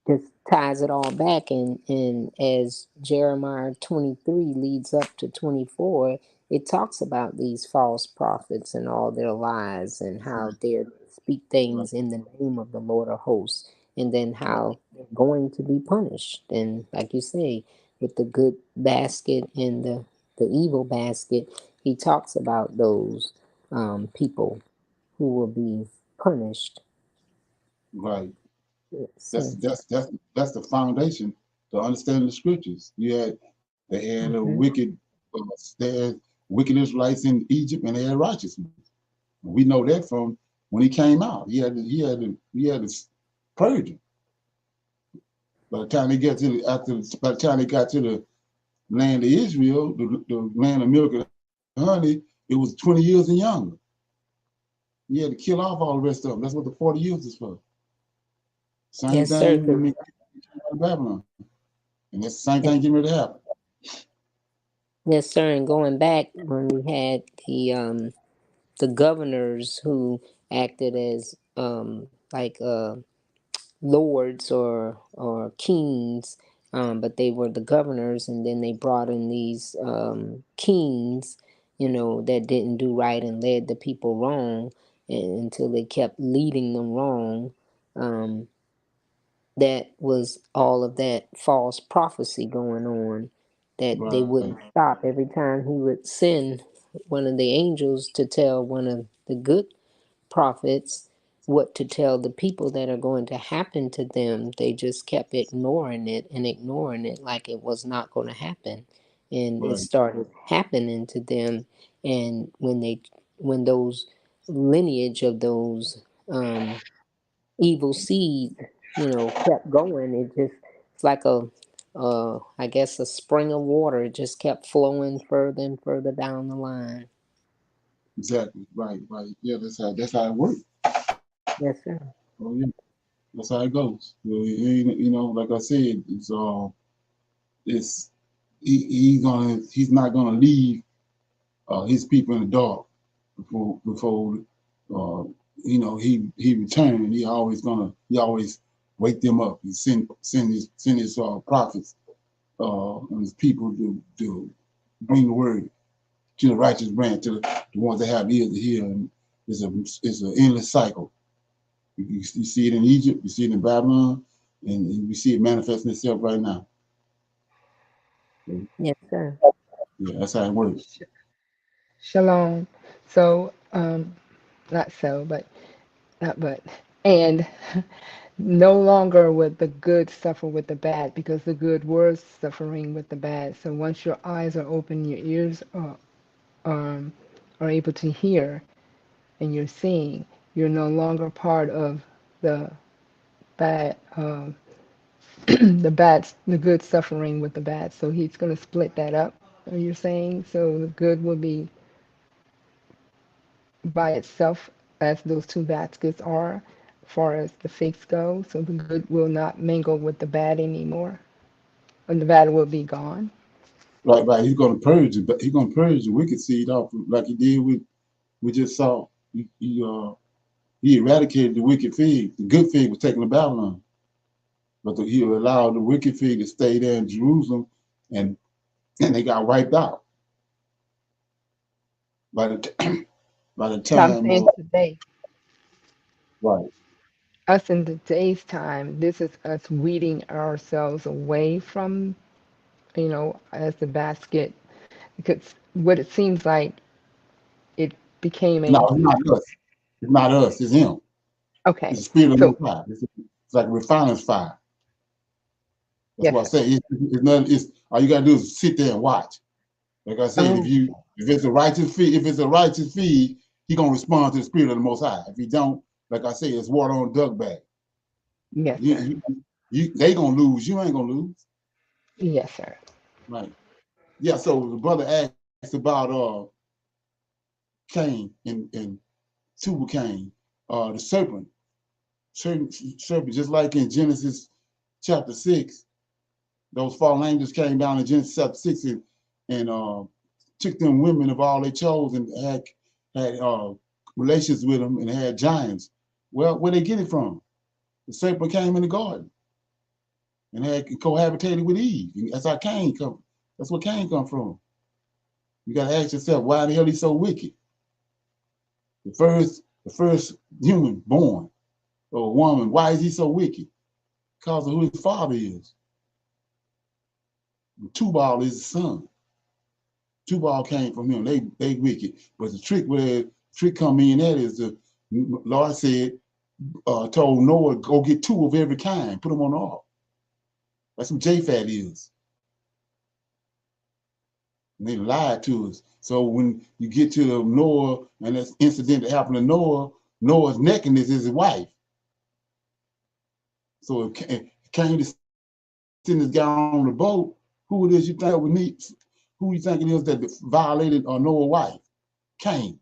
just ties it all back, and as Jeremiah 23 leads up to 24, it talks about these false prophets and all their lies and how they speak right, things in the name of the Lord of hosts, and then right, how they're going to be punished. And like you say, with the good basket and the evil basket, he talks about those people who will be punished. right. That's So, that's that's that's the foundation to understanding the scriptures. They had a mhm. they had wicked Israelites in Egypt, and they had righteousness. We know that from when he came out. He had to purge them. By the time they got to the land of Israel, the land of milk and honey, it was 20 years and younger. He had to kill off all the rest of them. That's what the 40 years is for. Same Yes, sir. thing. I mean, Babylon, and that's the same thing getting ready to happen. Yes, sir. And going back when we had the governors who acted as like lords or kings, but they were the governors, and then they brought in these kings that didn't do right and led the people wrong, and until they kept leading them wrong. Um, that was all of that false prophecy going on, that they Right. wouldn't stop. Every time he would send one of the angels to tell one of the good prophets what to tell the people that are going to happen to them, they just kept ignoring it and ignoring it like it was not going to happen. And it Right. started happening to them. And when those lineage of those evil seed, kept going, it's like I guess a spring of water. It just kept flowing further and further down the line. Exactly. Right. Right. Yeah. That's how it works. Yes, sir. Oh yeah. That's how it goes. Like I said, it's he's not gonna leave his people in the dark before uh, he returned. He always wake them up. He send his prophets and his people to bring the word to the righteous branch, to the ones that have ears to hear. And it's an endless cycle. You see it in Egypt, you see it in Babylon, and we see it manifesting itself right now. So, Yes, sir. yeah, that's how it works. Shalom. So, not so, but not but. And no longer would the good suffer with the bad, because the good was suffering with the bad. So once your eyes are open, your ears um, are able to hear, and you're seeing, you're no longer part of the bad, the good suffering with the bad. So he's going to split that up. Are you saying? So the good will be by itself, as those two baskets are, as far as the figs go. So the good will not mingle with the bad anymore, and the bad will be gone. Right. He's gonna purge it, but he's gonna purge the wicked seed off like he did with we just saw. He eradicated the wicked fig. The good fig was taken to Babylon, but he allowed the wicked fig to stay there in Jerusalem, and they got wiped out by the by the So I'm time saying today, right. us in today's time, this is us weeding ourselves away from, as the basket, because what it seems like it became No, a, it's not us. It's not us. It's him. It's okay, the spirit of the so Most High. It's like a refiner's fire. That's yes, why I sir. say it's nothing. It's all you gotta do is sit there and watch. Like I said, Oh, if it's a righteous feed, he gonna respond to the spirit of the Most High. If he don't, like I say, it's water on a duck bag. yes, You, sir. you, they gonna lose. You ain't gonna lose. Yes, sir. Right. Yeah. So the brother asked about Cain and Tubal Cain, the serpent, just like in Genesis chapter 6, those fallen angels came down in Genesis chapter 6 and took them women of all they chose and had relations with them and had giants. Well, where they get it from? The serpent came in the garden and had cohabitated with Eve. That's how Cain come. That's where Cain come from. You got to ask yourself, why the hell he's so wicked? The first human born or woman, why is he so wicked? Because of who his father is. Tubal is his son. Tubal came from him. They wicked. But the trick come in that is the Lord said, told Noah, go get two of every kind, put them on the ark. That's what Japhet is. And they lied to us. So when you get to the Noah and this incident that happened to Noah, Noah's nakedness is his wife. So if Cain is send this guy on the boat, who it is you think would need? Who you think it is that violated Noah's wife? Cain.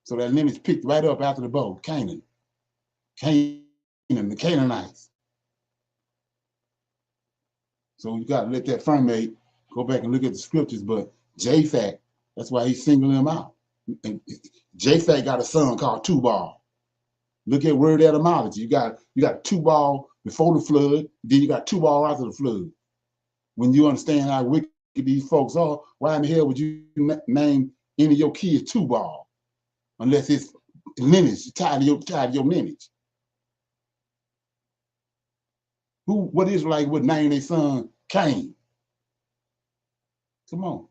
So that lineage picked right up after the boat. Canaan, the Canaanites. So you got to let that firmate go back and look at the scriptures. But Japhet, that's why he's singling him out. And Japhet got a son called Tubal. Look at word etymology. You got Tubal before the flood, then you got Tubal after the flood. When you understand how wicked these folks are, why in the hell would you name any of your kids Two-Ball? Unless it's lineage, tied to your lineage. What Israelite would name their son Cain? Come on.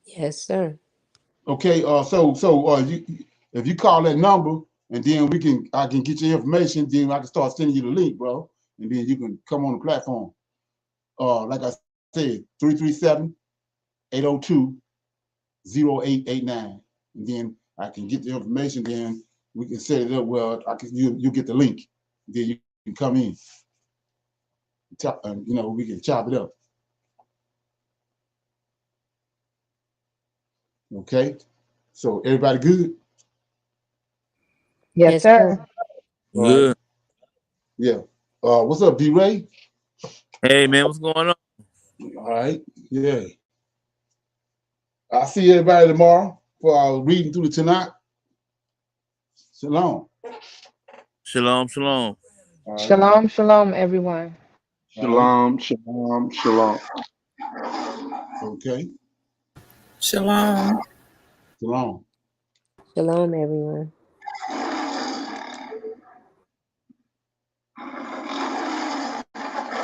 Yes, sir. Okay, if you call that number and then I can get your information, then I can start sending you the link, bro. And then you can come on the platform. Like I said, 337-802-0889. And then I can get the information, then we can set it up where you get the link. Then you can come in. We can chop it up. Okay. So everybody good? Yes, sir. All right. Yeah. What's up, D-Ray? Hey, man, what's going on? All right. Yeah. I'll see everybody tomorrow for our reading through the Tanakh. Shalom. Shalom, shalom. Right. Shalom, shalom, everyone. Shalom, shalom, shalom. Okay. Shalom. Shalom. Shalom, everyone.